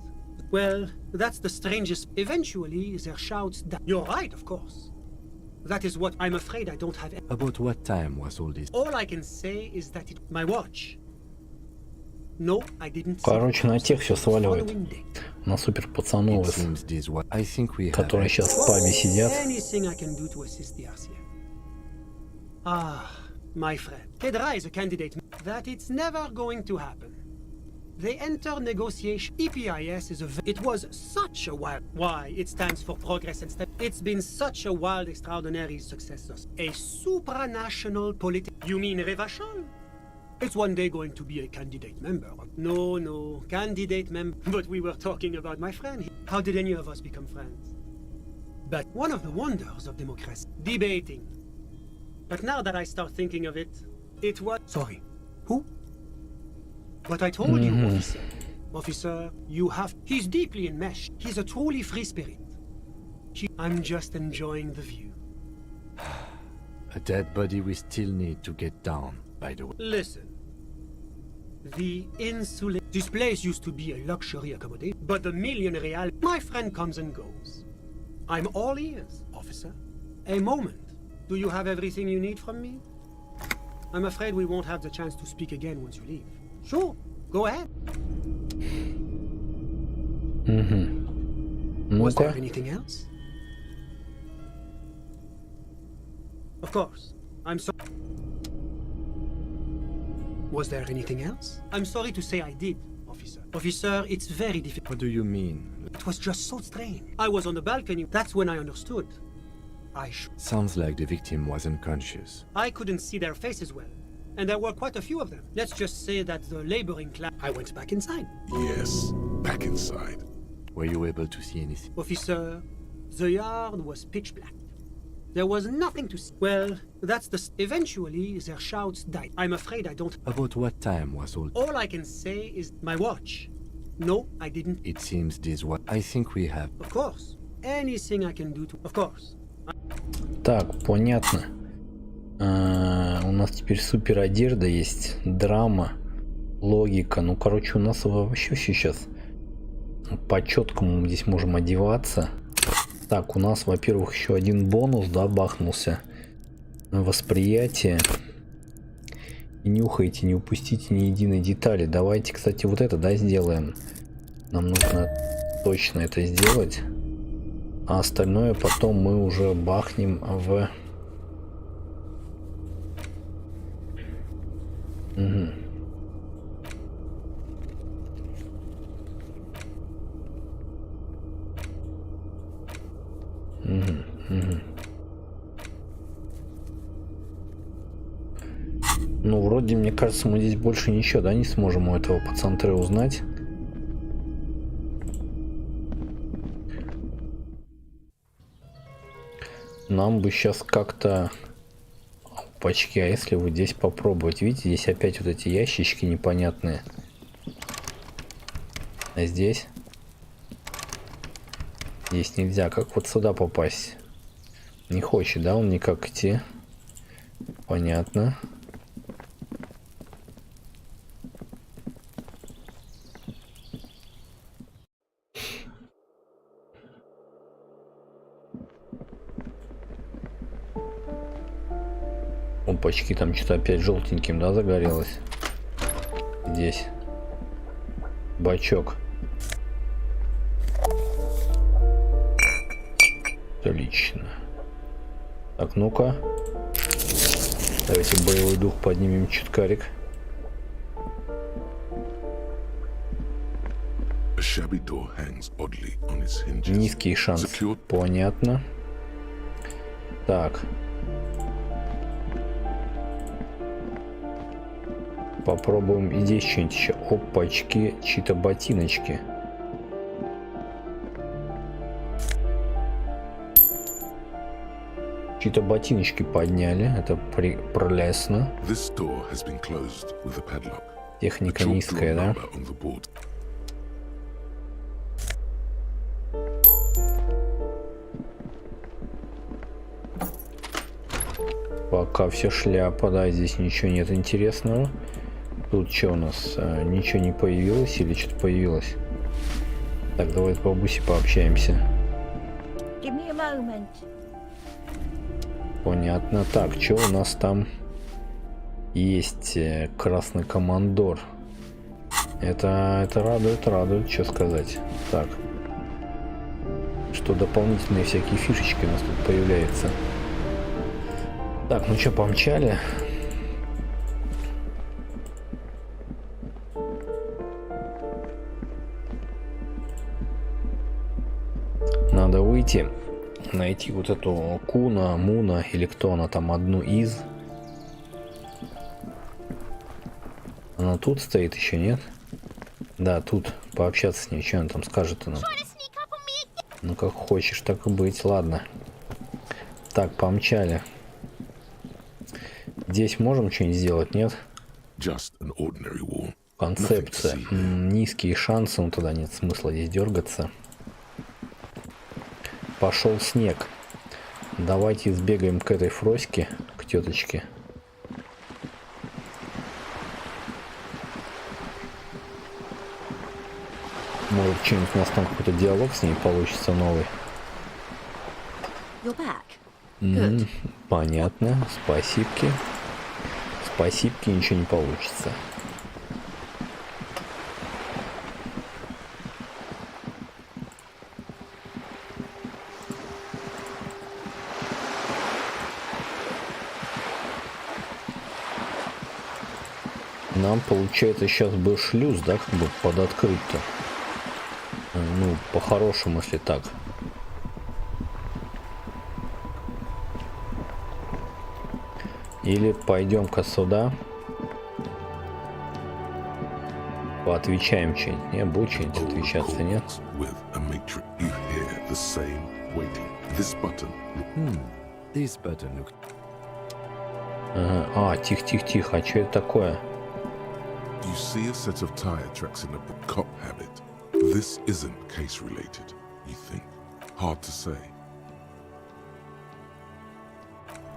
Well, that's the strangest. Eventually, their shouts died. You're right, of course. That is what I'm afraid I don't have... About what time was all this? All I can say is that my watch. No, I didn't. Короче, на тех все сваливает. На супер пацанов, которые сейчас в пабе сидят. Anything I can do to assist the RCA. My friend. Kedra is a candidate. That it's never going to happen. They enter negotiation. EPIS is it was such a wild... Why? It stands for progress and step. It's been such a wild, extraordinary success. A supranational political... You mean Revachol? It's one day going to be a candidate member. No, candidate member. But we were talking about my friend. How did any of us become friends? But one of the wonders of democracy. Debating. But now that I start thinking of it, it was... Sorry. Who? But I told you, officer. Officer, you have... He's deeply enmeshed. He's a truly free spirit. I'm just enjoying the view. A dead body we still need to get down, by the way. Listen. The insulin... This place used to be a luxury accommodation, but the million real... My friend comes and goes. I'm all ears, officer. A moment. Do you have everything you need from me? I'm afraid we won't have the chance to speak again once you leave. Sure, go ahead. Was there anything else? Of course. I'm sorry. Was there anything else? I'm sorry to say I did, officer. Officer, it's very difficult. What do you mean? It was just so strange. I was on the balcony. That's when I understood. Sounds like the victim was unconscious. I couldn't see their faces well. And there were quite a few of them. Let's just say that the laboring class... I went back inside. Yes, back inside. Were you able to see anything? Officer, the yard was pitch black. There was nothing to see. Well, that's the... Eventually, their shouts died. I'm afraid I don't... About what time was all... All I can say is my watch. No, I didn't. It seems this what I think we have. Of course. Anything I can do to... Of course. Так, понятно. У нас теперь супер одежда есть, драма, логика. Ну, короче, у нас вообще сейчас по четкому здесь можем одеваться. Так, у нас, во-первых, еще один бонус, да, бахнулся. Восприятие. И нюхайте, не упустите ни единой детали. Давайте, кстати, вот это, да, сделаем. Нам нужно точно это сделать. А остальное потом мы уже бахнем в... Угу. Ну, вроде, мне кажется, мы здесь больше ничего, да, не сможем у этого пацантре узнать. Нам бы сейчас как-то... Опачки, а если вот здесь попробовать? Видите, здесь опять вот эти ящички непонятные. А здесь? Здесь нельзя. Как вот сюда попасть? Не хочет, да, он никак идти. Понятно. Опачки, там что-то опять желтеньким, да, загорелось? Здесь. Бачок. Отлично. Так, ну-ка. Давайте боевой дух поднимем чуткарик. Низкий шанс. Понятно. Так. Попробуем и здесь что-нибудь еще. Опачки, чьи-то ботиночки. Чьи-то ботиночки подняли. Это прелестно. Техника низкая, да? Пока все шляпа, да, здесь ничего нет интересного. Тут что у нас? Ничего не появилось или что-то появилось? Так, давай с бабусей пообщаемся. Понятно. Так, что у нас там есть? Красный командор. Это радует, что сказать. Так. Что дополнительные всякие фишечки у нас тут появляются. Так, ну что, помчали? Надо выйти, найти вот эту Куна, Муна, или кто она там, одну из. Она тут стоит еще, нет? Да, тут пообщаться с ней, что она там скажет нам. Ну как хочешь, так и быть, ладно. Так, помчали. Здесь можем что-нибудь сделать, нет? Концепция. Низкие шансы, ну тогда нет смысла здесь дергаться. Пошел снег. Давайте сбегаем к этой Фроське, к теточке. Может, что-нибудь у нас там какой-то диалог с ней получится новый. Понятно. Спасибки. Спасибки, ничего не получится. Нам, получается, сейчас бы шлюз, да, как бы подоткрыть-то. Ну, по-хорошему, если так. Или пойдем-ка сюда. Поотвечаем что-нибудь. Не, будет что-нибудь отвечаться, нет? Ага. А, тихо. А что это такое? You see a set of tire tracks in the book Cop Habit. This isn't case-related, you think? Hard to say.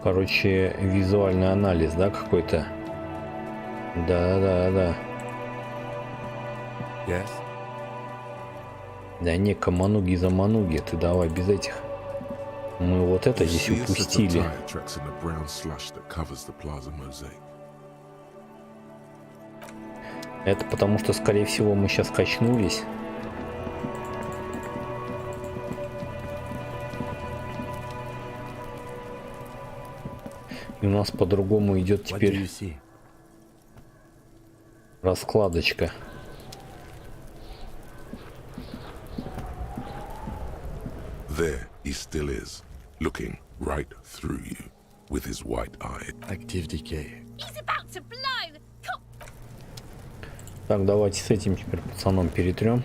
Короче, визуальный анализ, да, какой-то? Да. Yes? Да не, камануги за мануги, ты давай без этих. Мы вот это здесь упустили. Это потому что, скорее всего, мы сейчас качнулись. И у нас по-другому идет теперь раскладочка. There he still is, looking right through you with his white eye. Active decay. He's about to blow. Так, давайте с этим теперь пацаном перетрем.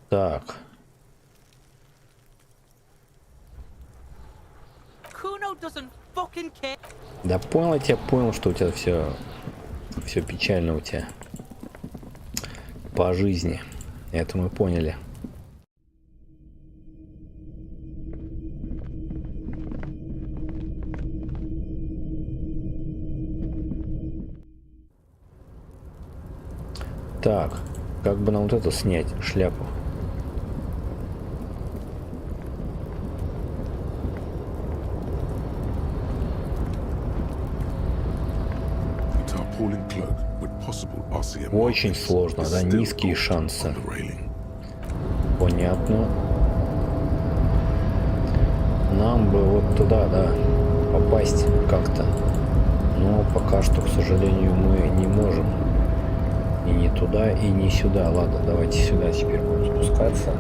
Так. Да понял, я тебя понял, что у тебя все печально у тебя по жизни. Это мы поняли. Так, как бы нам вот это снять, шляпу? Очень сложно, да, низкие шансы. Понятно. Нам бы вот туда, да, попасть как-то. Но пока что, к сожалению, мы не можем. И не туда, и не сюда. Ладно, давайте сюда теперь будем спускаться.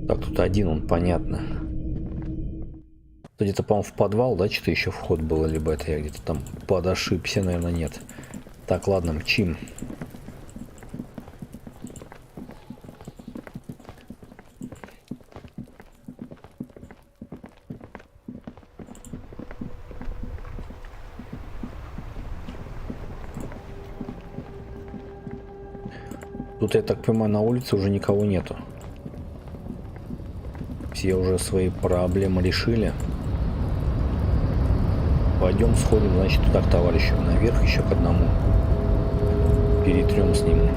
Так, тут один он, понятно. Где-то, по-моему, в подвал, да, что-то еще вход было, либо это я где-то там подошибся, наверное, нет. Так, ладно, мчим. Тут, я так понимаю, на улице уже никого нету. Все уже свои проблемы решили. Пойдем сходим, значит, туда к товарищу. Наверх еще к одному. Перетрем с ним.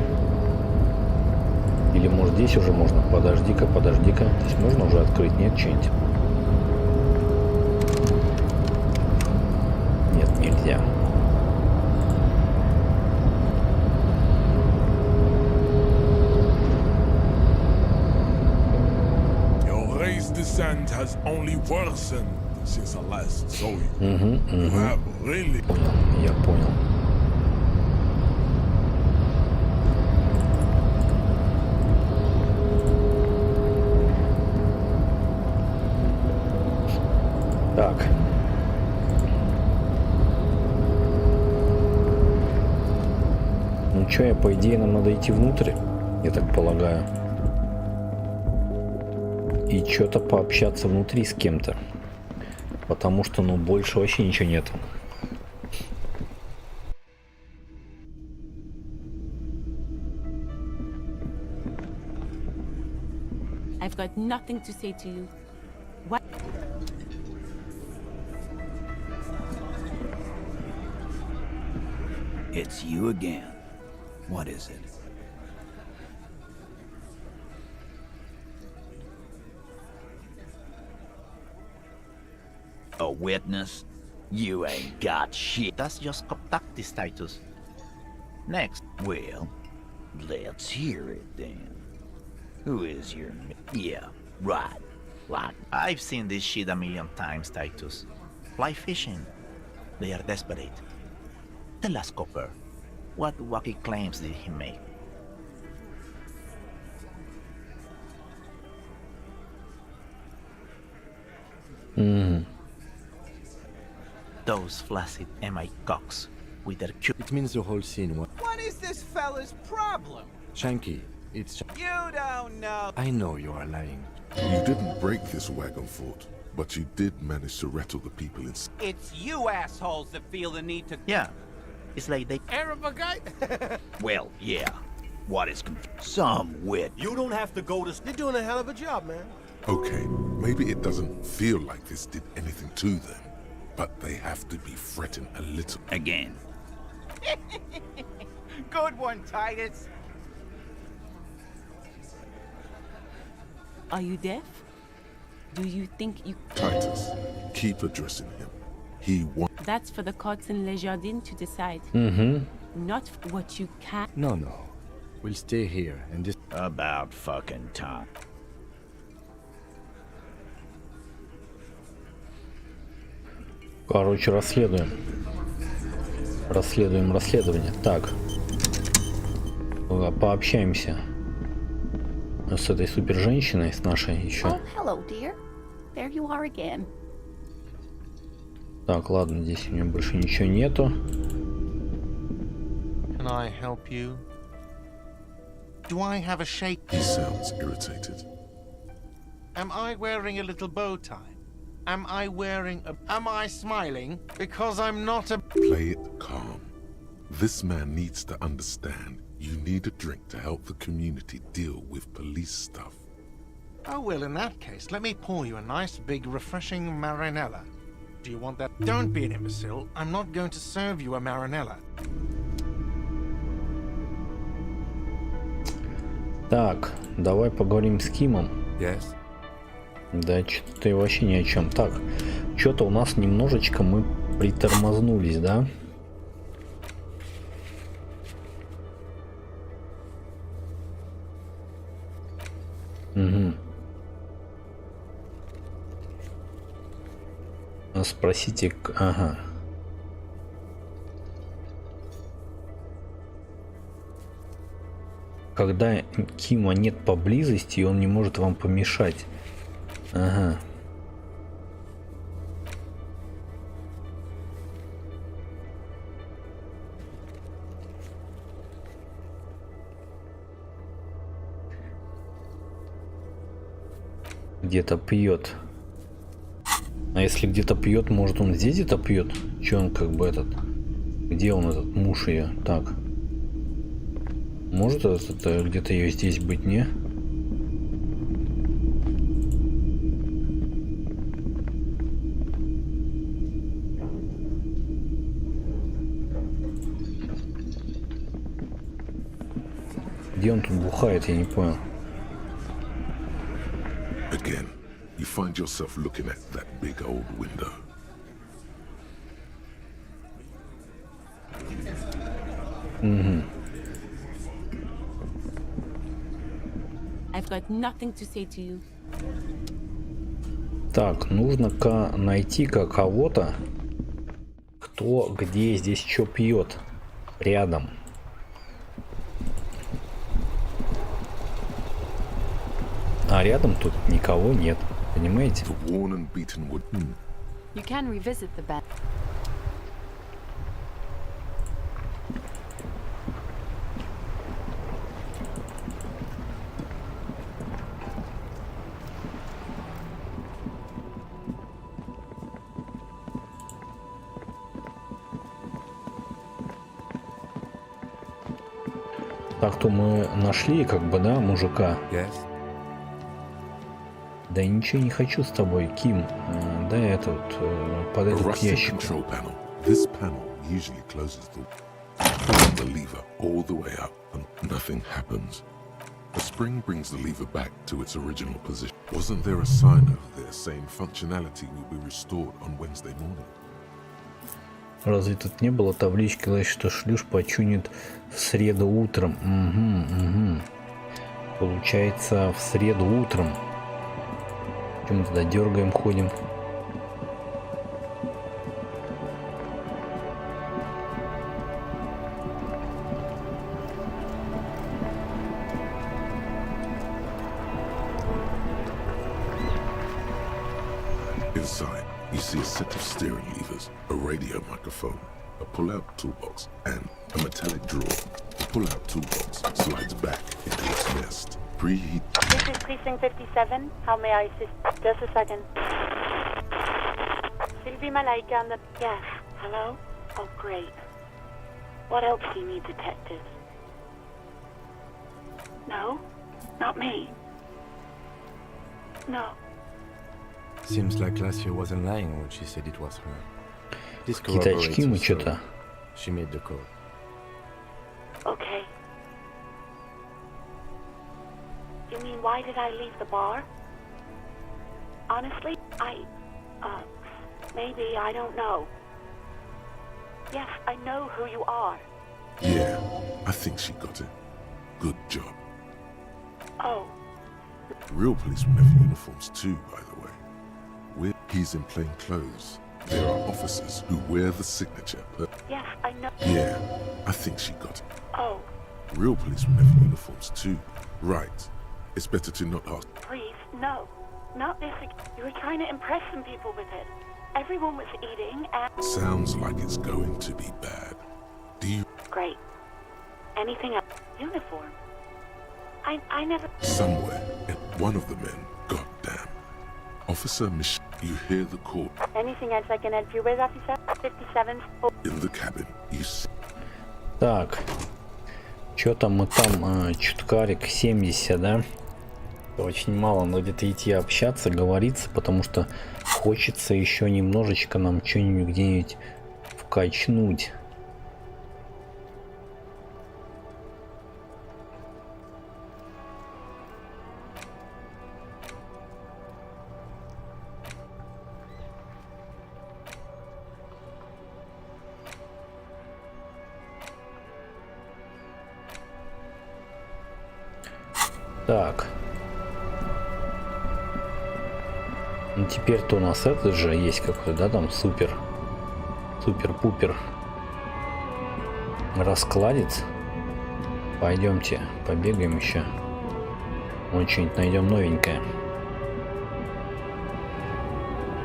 Или может здесь уже можно? Подожди-ка. Здесь можно уже открыть? Нет, что-нибудь? Нет, нельзя. Your race descent has only worsened. Since I last saw you. You have really... Понял, я понял. Так. Ну что, по идее, нам надо идти внутрь, я так полагаю. И что-то пообщаться внутри с кем-то. Потому что, ну, больше вообще ничего нету. I've got nothing to say to you. What? It's you again. What is it? A witness? You ain't got shit. That's just contact status. Next. Well, let's hear it then. Who is your... Yeah, right. Like... I've seen this shit a million times, Titus. Fly fishing. They are desperate. Tell us, Copper, what wacky claims did he make? Those flaccid MI cocks with their cute. It means the whole scene. What is this fella's problem? Shanky, it's... You don't know. I know you are lying. You didn't break this wagon fort, but you did manage to rattle the people inside. It's you assholes that feel the need to... Yeah, it's like they... Arab guy? Well, yeah. What is some wit? You don't have to go to... You're doing a hell of a job, man. Okay, maybe it doesn't feel like this did anything to them, but they have to be fretting a little. Again. Good one, Titus. Are you deaf? Do you think you... Titus, keep addressing him. He wants... That's for the courts in Les Jardins to decide. Not what you can... No. We'll stay here and just... About fucking time. Короче, расследуем. Расследуем расследование. Так. Пообщаемся с этой супер женщиной, с нашей еще. Oh, hello, dear. There you are again. Так, ладно, здесь у нее больше ничего нету. Can I help you? Do I have a shake? He sounds irritated. Am I wearing a little bow tie? Am I wearing a... Am I smiling? Because I'm not a... Play it calm. This man needs to understand you need a drink to help the community deal with police stuff. Oh, well, in that case, let me pour you a nice, big, refreshing marinella. Do you want that? Don't be an imbecile. I'm not going to serve you a marinella. Так, давай поговорим с Кимом. Yes. Да, что-то вообще ни о чем. Так, что-то у нас немножечко мы притормознулись, да? Угу. Спросите, ага. Когда Кима нет поблизости, он не может вам помешать. Ага. Где-то пьет. А если где-то пьет, может он здесь где-то пьет? Че он как бы этот? Где он, этот муж ее? Так. Может это где-то ее здесь быть, не? Где он тут бухает, я не понял. Again, you find yourself looking at that big old window. Угу. I've got nothing to say to you. Так, нужно найти кого-то, кто где здесь что пьет рядом. А рядом тут никого нет, понимаете? You can revisit the bed. Так-то мы нашли, как бы, да, мужика. Yes. Да ничего не хочу с тобой, Ким. Да это вот подойду к ящику. This panel usually closes the lever all the way up and nothing happens. A spring brings the lever back to its original position. Wasn't there a sign over there saying functionality will be restored on Wednesday morning? Разве тут не было таблички, что шлюз починит в среду утром? Угу. Получается, в среду утром. Чем мы туда дергаем, ходим? Inside, you see a set of steering levers, a radio microphone, a pull-out toolbox, and a metallic drawer. The pull-out toolbox slides back into its nest. Preheat. This is Precinct 57. How may I assist? Just a second. Sylvie Malaika on the... Yes. Hello? Oh, great. What else do you need, detective? No? Not me. No. Seems like Lassie wasn't lying when she said it was her. This Какие-то очки мы corroborates her что-то. story. She made the call. Okay. You mean, why did I leave the bar? Honestly, maybe, I don't know. Yes, I know who you are. Yeah, I think she got it. Good job. Oh, Real policemen have uniforms too, by the way. He's in plain clothes. There are officers who wear the signature. yes, I know. Yeah, I think she got it. Oh, Real policemen have uniforms too. Right. It's better to not ask. please, no. Not this again. You were trying to impress some people with it. Everyone was eating and... Sounds like it's going to be bad. Do you... Great. Anything else? Uniform. I never... Somewhere, and one of the men, goddamn. Officer Mich... You hear the call. Anything else I can help you with, officer? 57. Oh. In the cabin, you see... Так. Что там мы там? Чуткарик 70, да? Очень мало, надо где-то идти общаться, говориться, потому что хочется еще немножечко нам что-нибудь где-нибудь вкачнуть. Так. Ну теперь-то у нас этот же есть какой-то, да, там супер-пупер раскладец. Пойдемте, побегаем еще. Вот что-нибудь найдем новенькое.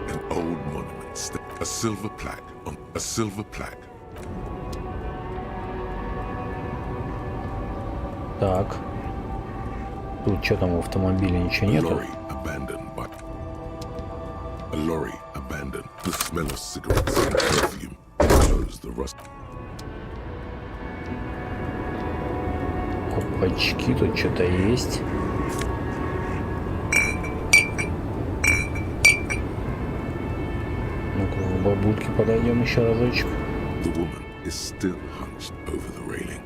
An old monument, a silver plaque on a silver plaque. Так. Тут что там в автомобиле, ничего нету? A lorry abandoned. The smell of cigarettes and perfume follows the rust. Опачки, тут что-то есть. Ну-ка, в бабульке подойдем еще разочек. The woman is still hunched over the railing.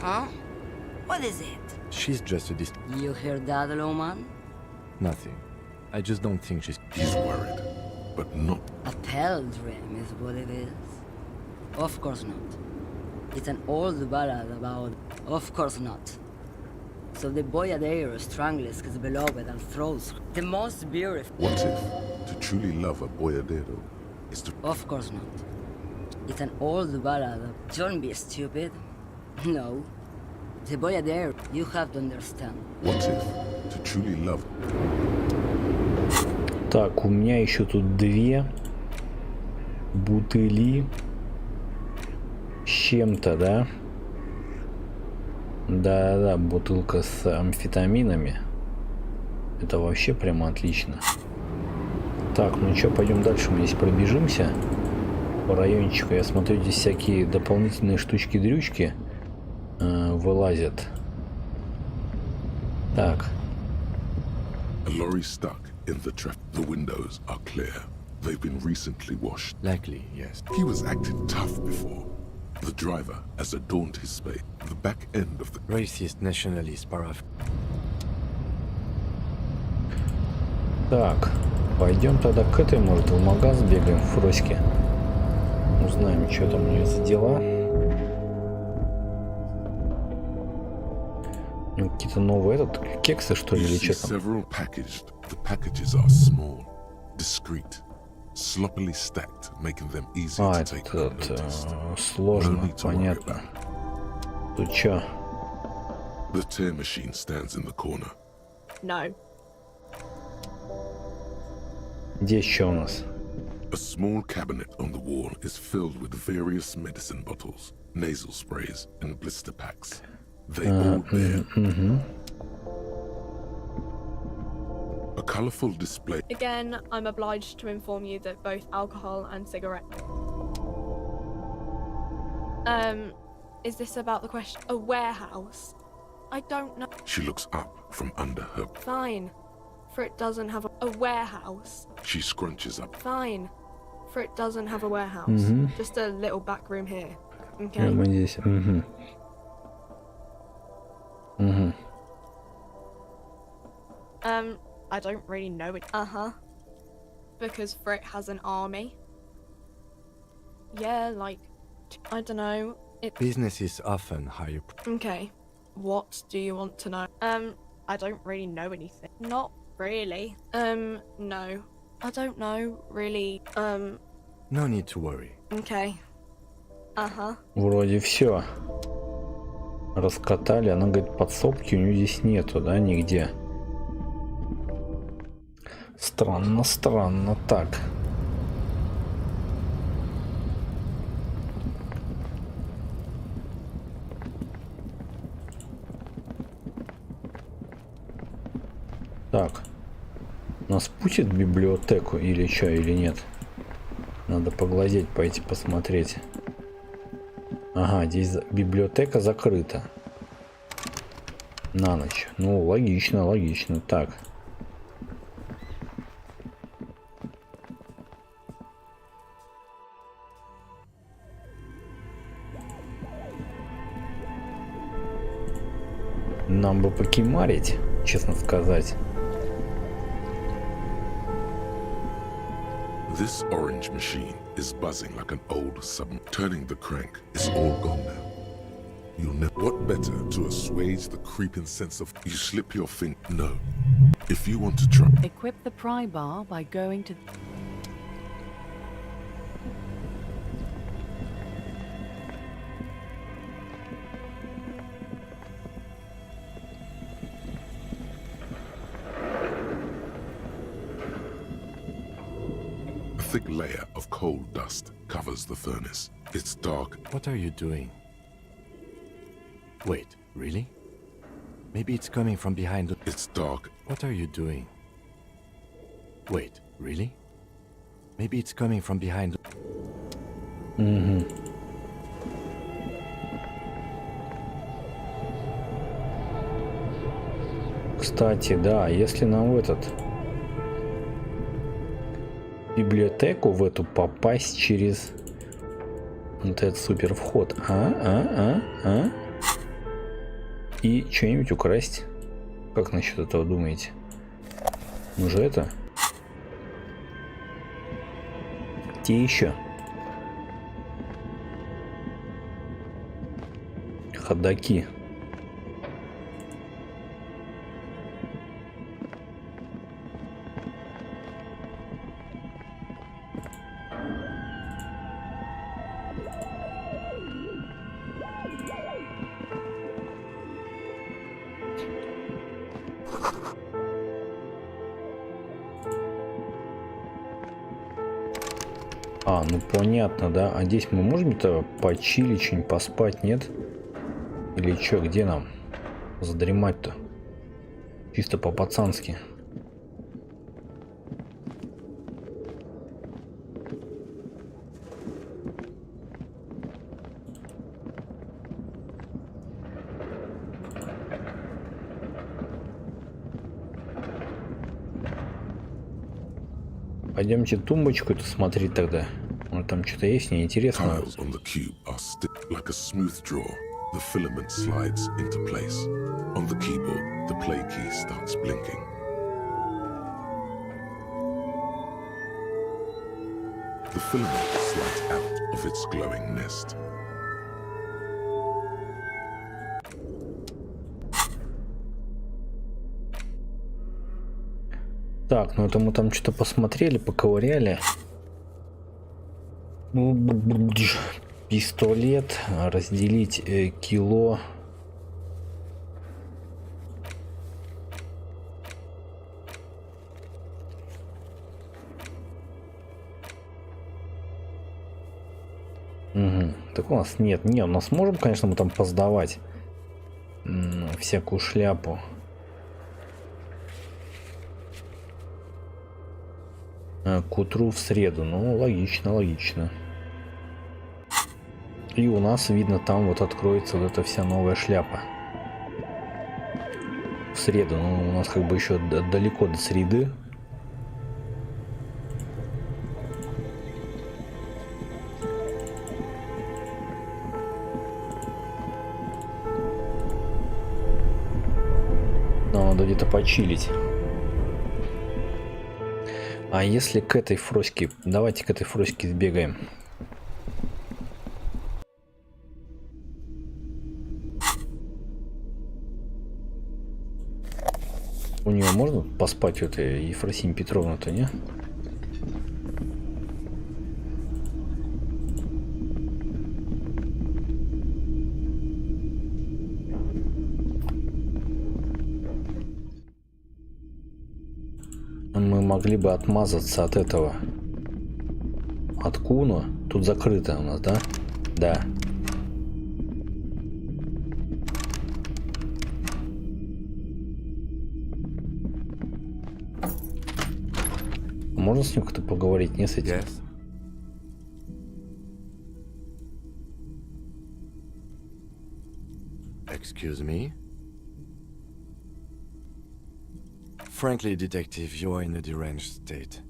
Huh? What is it? She's just a You heard that, Loman? Nothing. I just don't think she's... He's worried, but not... A pale dream is what it is. Of course not. It's an old ballad about... Of course not. So the boyadero strangles his beloved and throws the most beautiful... What if to truly love a boyadero is to... Of course not. It's an old ballad of... Don't be stupid. No. The boyadero, you have to understand. What if to truly love... Так, у меня еще тут две бутыли с чем-то, да? Да-да, бутылка с амфетаминами. Это вообще прямо отлично. Так, ну что, пойдем дальше, мы здесь пробежимся по райончику. Я смотрю, здесь всякие дополнительные штучки-дрючки вылазят. Так. A lorry stuck in the traffic. The windows are clear. They've been recently washed. Likely, yes. He was acting tough before. The driver has adorned his spade. The back end of the... Racist, nationalist, paraf... Так, пойдем тогда к этой, может, в магаз бегаем в Фроське. Узнаем, что там у нее за дела. Какие-то новые кексы, что ли, или что там? Several packaged. The packages are small, discreet, sloppily stacked, making them easy to take unnoticed. Сложно, понятно. Тут что? The tear machine stands in the corner. No. Здесь что у нас? A small cabinet on the wall is filled with various medicine bottles, nasal sprays, and blister packs. They all bear a colorful display. Again, I'm obliged to inform you that both alcohol and cigarette. Is this about the question? A warehouse? I don't know. She looks up from under her. Fine, for it doesn't have a warehouse. She scrunches up. Fine, for it doesn't have a warehouse. Just a little back room here. Okay. Мы здесь. I don't really know it. Because Frit has an army. Yeah, like, I don't know. Business is often how you... Okay. What do you want to know? I don't really know anything. Not really. No. I don't know, really. No need to worry. Okay. Вроде все. Раскатали. Она говорит, подсобки у нее здесь нету, да, нигде. Странно, странно. Так. Так. Нас пустят в библиотеку или что, или нет? Надо поглазеть, пойти посмотреть. Ага, здесь библиотека закрыта. На ночь. Ну, логично, логично. Так. Нам бы покимарить, честно сказать. This orange machine is buzzing like an old submarine. Turning the crank is all gone now. You'll never... What better to assuage the creeping sense of... You slip your finger... No. If you want to try... Equip the pry bar by going to... A thick layer of coal dust covers the furnace. It's dark. What are you doing? Wait, really? Maybe it's coming from behind the... It's dark. What are you doing? Wait, really? Maybe it's coming from behind the... Кстати, да, если нам в этот... библиотеку в эту попасть через вот этот супер вход. И что-нибудь украсть. Как насчет этого думаете? Ну же это. Где еще? Ходаки. А, ну понятно, да. А здесь мы можем-то почилить, что-нибудь поспать, нет? Или что, где нам задремать-то? Чисто по-пацански. Пойдемте тумбочку эту смотреть тогда. Ну, там что-то есть неинтересное. Tiles on the cube are like a smooth draw. The filament slides into place. On the keyboard, the play key starts blinking. The filament slides out of its glowing nest. Так, ну это мы там что-то посмотрели, поковыряли. Пистолет, разделить кило. Угу. Так у нас нет. Не, у нас можем, конечно, мы там поздавать всякую шляпу. К утру в среду. Ну, логично, логично. И у нас, видно, там вот откроется вот эта вся новая шляпа. В среду. Ну, у нас как бы еще далеко до среды. Но надо где-то почилить. А если к этой фроське... Давайте к этой фроське сбегаем. У нее можно поспать, у этой Ефросиньи Петровны-то, не? Мы могли бы отмазаться от этого. От Куно. Тут закрыто у нас, да? Да. Можно с ним как-то поговорить, не с этим? Yes. Excuse me? Frankly, Detective, you are in a deranged state.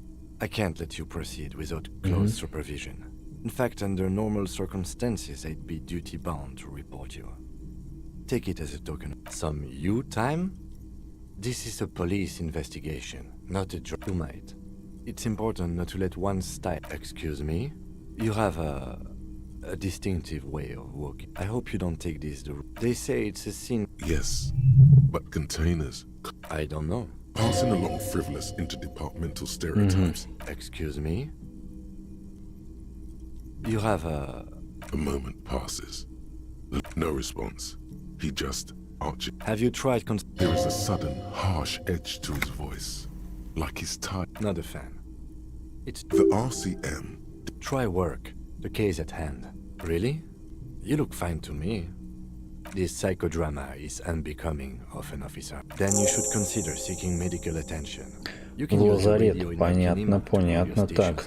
I can't let you proceed without close supervision. In fact, under normal circumstances, I'd be duty-bound to report you. Take it as a token. Some you time? This is a police investigation, not a job. You might. It's important not to let one style. Excuse me? You have a distinctive way of walking. I hope you don't take this the... They say it's a sin. Yes, but containers. I don't know. Passing along frivolous interdepartmental stereotypes. Excuse me? You have a... A moment passes. No response. He just arches. Have you tried... There is a sudden, harsh edge to his voice. Like he's tired. Not a fan. It's... The RCM. Try work. The case at hand. Really? You look fine to me. This psychodrama is unbecoming of an officer. Then you should consider seeking medical attention. You can use the radio in понятно, понятно, так.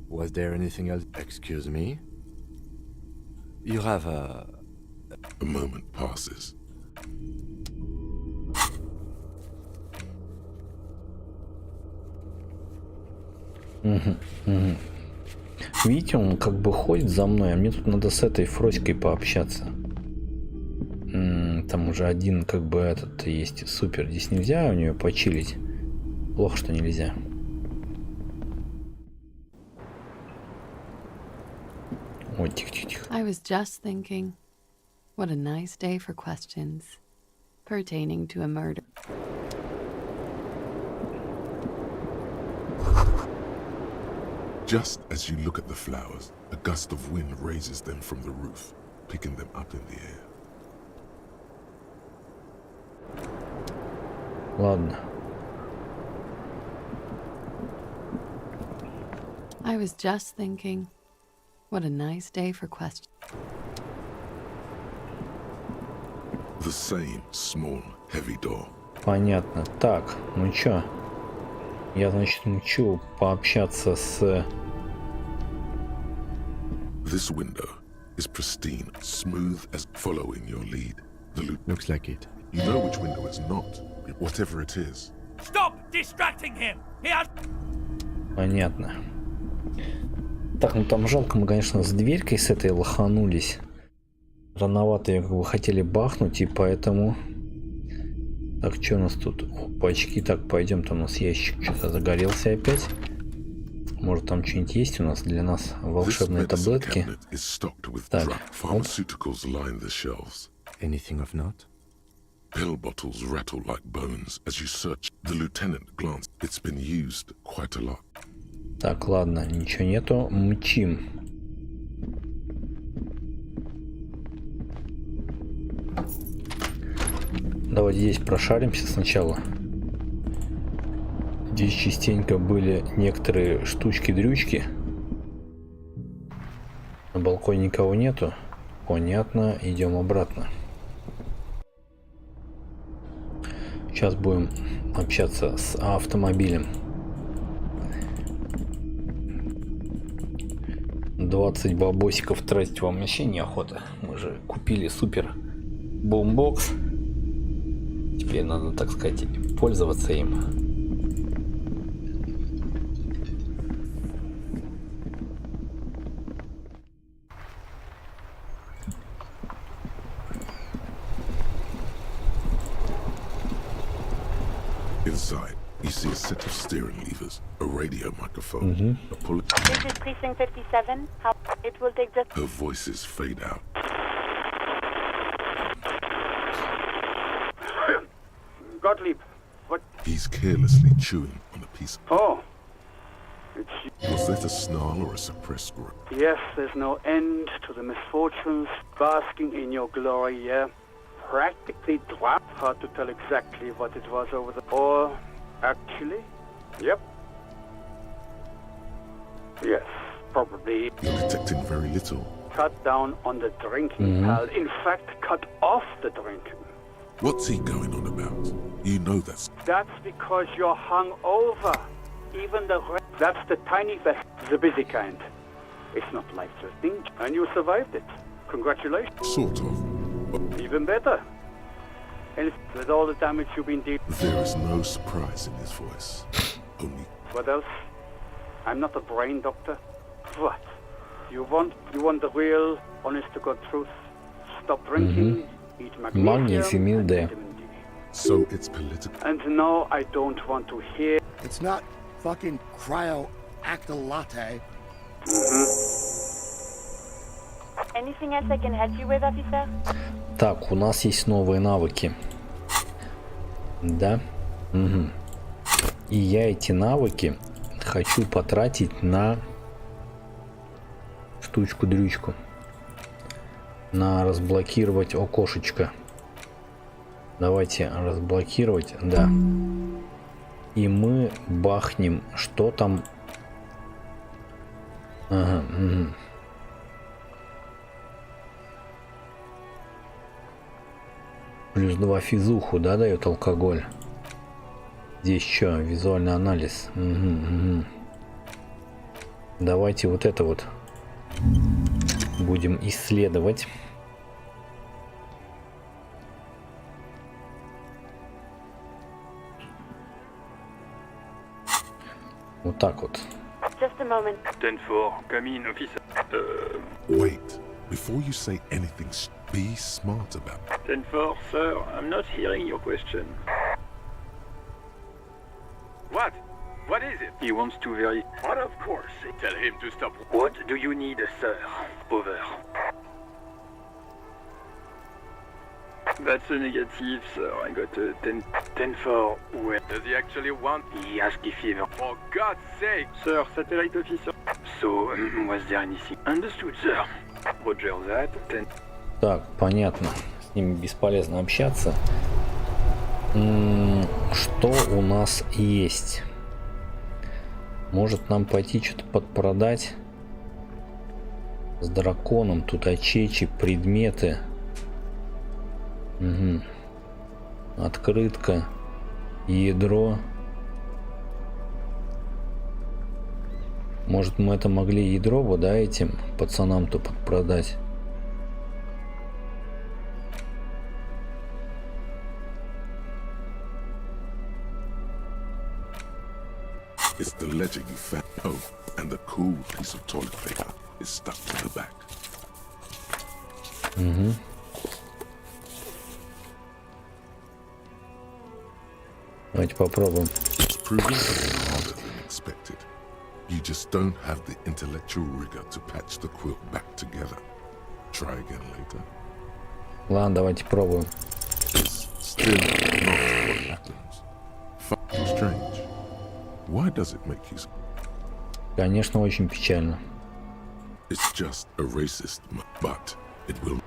Was there anything else? Excuse me? You have a... A moment passes. Видите, он как бы ходит за мной, а мне тут надо с этой Фроськой пообщаться. Там уже один как бы этот есть. Супер, здесь нельзя у нее почилить. Плохо, что нельзя. Ой, тихо-тихо. I was just thinking, what a nice day for questions pertaining to a murder. Just as you look at the flowers, a gust of wind raises them from the roof, picking them up in the air. Ладно. I was just thinking, what a nice day for questions. The same small, heavy door. Понятно. Так, ну чё? Я, значит, хочу пообщаться с... This window is pristine, smooth as following your lead. The looks like it. You know which window is not, whatever it is. Stop distracting him! He has... Понятно. Так, ну там жалко, мы, конечно, с дверькой с этой лоханулись. Рановато ее как бы хотели бахнуть, и поэтому... Так, что у нас тут? Опачки. Так, пойдем, там у нас ящик что-то загорелся опять. Может, там что-нибудь есть у нас для нас? Волшебные таблетки. Так, оп. Anything of note? Pill bottles rattle like bones as you search. The lieutenant glanced. It's been used quite a lot. Так, ладно, ничего нету. Мчим. Давайте здесь прошаримся сначала. Здесь частенько были некоторые штучки-дрючки. На балконе никого нету. Понятно, идем обратно. Сейчас будем общаться с автомобилем. 20 бабосиков тратить вам вообще неохота. Мы же купили супер бумбокс. Теперь надо, так сказать, пользоваться им. Inside, you see a set of steering levers, a radio microphone, a pull. This is precinct 57. How it will take just. Her voices fade out. Gottlieb, what? He's carelessly chewing on a piece. Oh. Was that a snarl or a suppressed groan? Yes, there's no end to the misfortunes, basking in your glory, yeah? Practically dropped. Hard to tell exactly what it was over the... Or, actually, yep. Yes, probably. You're detecting very little. Cut down on the drinking, pal. In fact, cut off the drinking. What's he going on about? You know that's... That's because you're hung over. Even the... That's the tiny vest, the busy kind. It's not life-threatening, and you survived it. Congratulations. Sort of. Even better. And with all the damage you've been dealing... There is no surprise in his voice. Only... What else? I'm not a brain doctor. What? You want the real, honest-to-God truth? Stop drinking, eat magnesium, and vitamin D. So it's political. And no, I don't want to hear... It's not fucking cryo-acta-latte. Anything else I can help you with, officer? Так, у нас есть новые навыки. Да? Угу. И я эти навыки хочу потратить на штучку-дрючку. На разблокировать окошечко. Давайте разблокировать, да. И мы бахнем, что там. Ага, угу. Плюс 2 физуху, да, дает алкоголь. Здесь что? Визуальный анализ. Угу. Давайте вот это вот будем исследовать. Вот так вот. Just a moment. 10-4, come in, officer. Wait. Before you say anything, be smart about it. 10-4, sir, I'm not hearing your question. What? What is it? He wants to very... What, of course. Tell him to stop. What do you need, sir? Over. That's a negative, sir. I got a 10-4. Where does he actually want? He asked if he ever... For God's sake! Sir, satellite officer. So, was there anything? Understood, sir. Roger that. 10. Так, понятно. С ними бесполезно общаться. Что у нас есть? Может нам пойти что-то подпродать? С драконом. Тут очечи, предметы. Угу. Открытка. Ядро. Может мы это могли ядро бы, да, этим пацанам-то подпродать? It's the ledger you found. Oh, and the cool piece of toilet paper is stuck to the back. Угу. Давайте попробуем. It's proving harder than expected. You just don't have the intellectual rigor to patch the quilt back together. Try again later. Ладно, давайте пробуем. It's still not what happens. Fucking strange. Why does it make you... Конечно, очень печально. It's just a racist, but it will...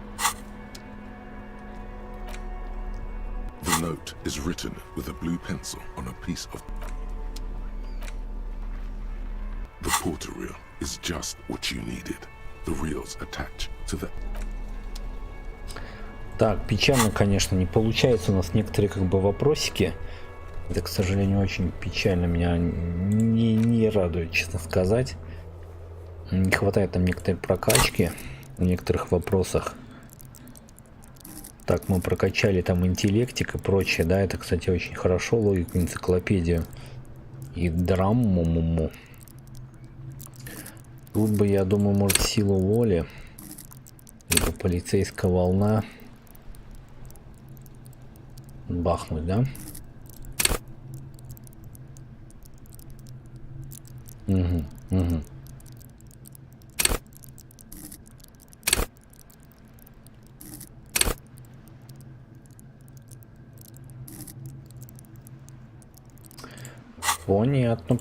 The note is written with a blue pencil on a piece of... The porter reel is just what you needed. The reels attach to the... Так, печально, конечно, не получается у нас некоторые как бы вопросики. Это, к сожалению, очень печально, меня не радует, честно сказать. Не хватает там некоторой прокачки в некоторых вопросах. Так, мы прокачали там интеллектик и прочее, да, это, кстати, очень хорошо, логику, энциклопедию и драму. Тут бы, я думаю, может, силу воли, либо полицейская волна бахнуть, да? Угу.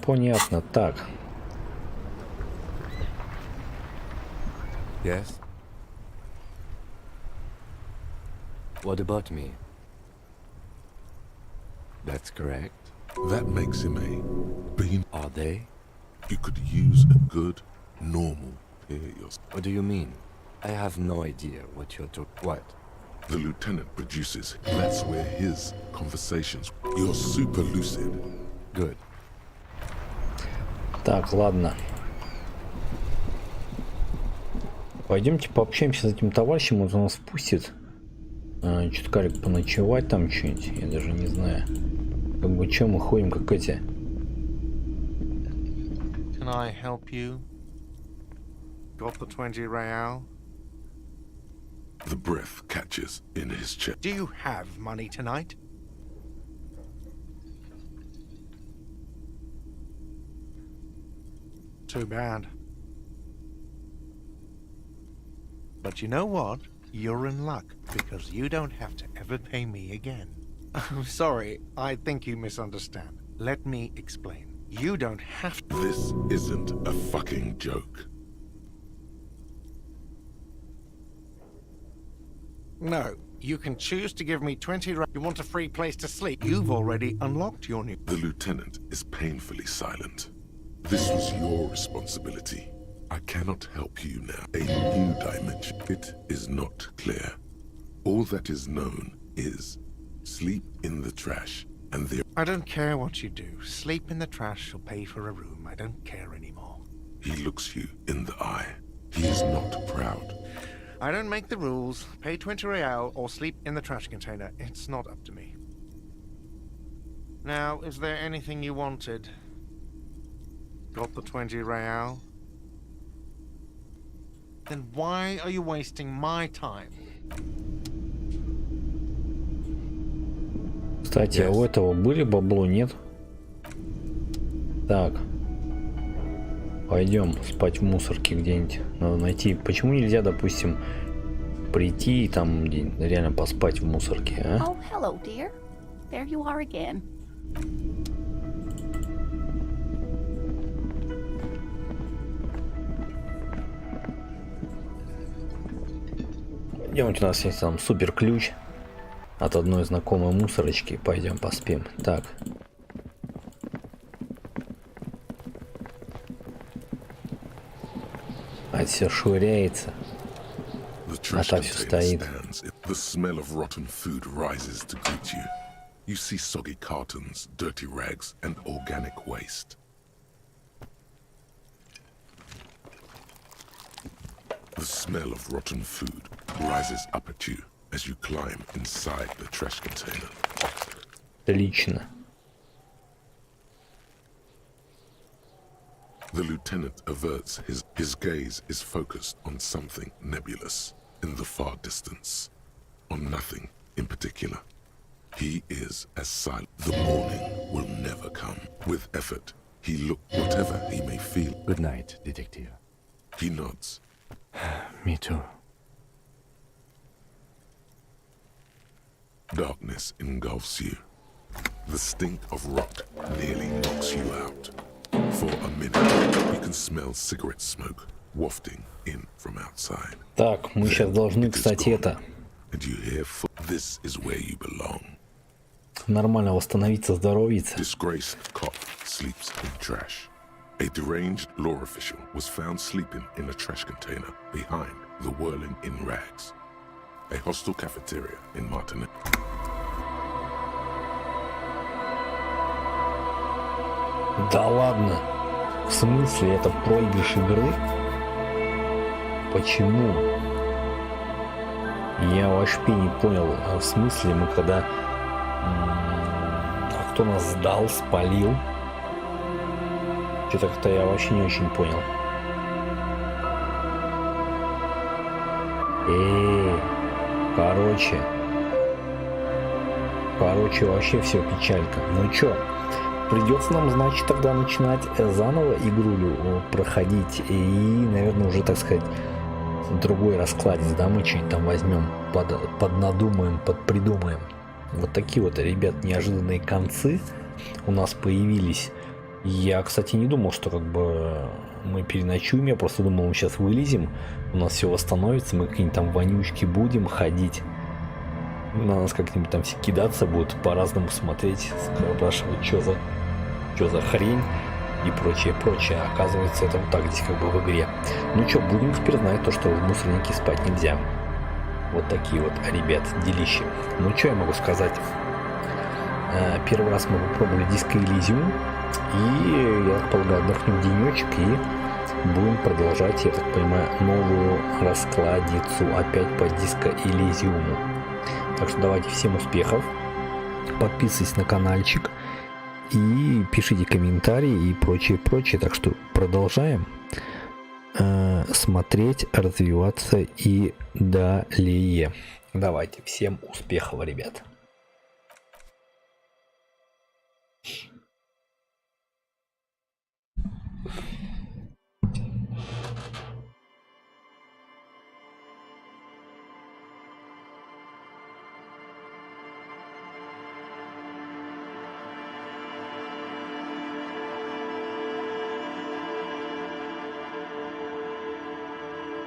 Понятно. Так. Yes? What about me? That's correct. That makes him a being. Are they? You could use a good, normal peer yourself. What do you mean? I have no idea what you're talking. What? The lieutenant produces. That's where his conversations. You're super lucid. Good. Так, ладно. Пойдемте пообщаемся с этим товарищем, он нас впустит. Что-то карик поночевать там что-нибудь, я даже не знаю. Как бы что мы ходим, как эти. Can I help you? Got the 20 real? The breath catches in his chest. Do you have money tonight? Too bad. But you know what? You're in luck, because you don't have to ever pay me again. I'm sorry, I think you misunderstand. Let me explain. You don't have to. This isn't a fucking joke. No, you can choose to give me 20 rand. You want a free place to sleep? You've already unlocked your new... The lieutenant is painfully silent. This was your responsibility. I cannot help you now. A new dimension. It is not clear. All that is known is sleep in the trash and the... I don't care what you do. Sleep in the trash or pay for a room. I don't care anymore. He looks you in the eye. He is not proud. I don't make the rules. Pay 20 real or sleep in the trash container. It's not up to me. Now, is there anything you wanted? Got the 20 real? Then why are you wasting my time? Кстати, а у этого были бабло, нет? Так. Пойдем спать в мусорке где-нибудь. Надо найти. Почему нельзя, допустим, прийти и там где-нибудь реально поспать в мусорке, а? Oh, hello, dear. There you are again. Пойдемте, у нас есть там супер ключ от одной знакомой мусорочки. Пойдем поспим. Так. А все швыряется. А та все стоит. The smell of rotten food rises to greet you. You see soggy cartons, dirty rags, and organic waste. The smell of rotten food rises up at you as you climb inside the trash container. Отлично. The lieutenant averts his gaze is focused on something nebulous in the far distance, on nothing in particular. He is as silent. The morning will never come. With effort, he looks whatever he may feel. Good night, detective. He nods. Me too. Darkness engulfs you. The stink of rot nearly knocks you out. For a minute, you can smell cigarette smoke wafting in from outside. Так, мы сейчас должны, кстати, это... And you hear this is where you belong. Нормально восстановиться, здоровиться. Disgraced cop sleeps in trash. A deranged law official was found sleeping in a trash container behind the whirling in rags. A hostel cafeteria in Martinique. Да ладно. В смысле, это проигрыш игры? Почему? Я вообще не понял. В смысле, мы когда... А кто нас сдал, спалил? Что-то как-то я вообще не очень понял. Короче, вообще все печалька. Ну чё, придется нам, значит, тогда начинать заново игру проходить. И, наверное, уже, так сказать, другой раскладец, да, мы что-нибудь там возьмем, поднадумаем, подпридумаем. Вот такие вот, ребят, неожиданные концы у нас появились. Я, кстати, не думал, что как бы мы переночуем. Я просто думал, мы сейчас вылезем, у нас все восстановится, мы какие-нибудь там вонючки будем ходить. На нас как-нибудь там все кидаться будут, по-разному смотреть, спрашивать, что за хрень и прочее. Оказывается, это вот так здесь как бы в игре. Ну что, будем теперь знать то, что в мусорнике спать нельзя. Вот такие вот, ребят, делища. Ну что я могу сказать? Первый раз мы попробовали Диско Элизиум. И, я так полагаю, отдохнем денечек и будем продолжать, я так понимаю, новую раскладицу опять по Диско Элизиуму. Так что давайте, всем успехов, подписывайтесь на каналчик и пишите комментарии и прочее. Так что продолжаем смотреть, развиваться и далее. Давайте, всем успехов, ребят.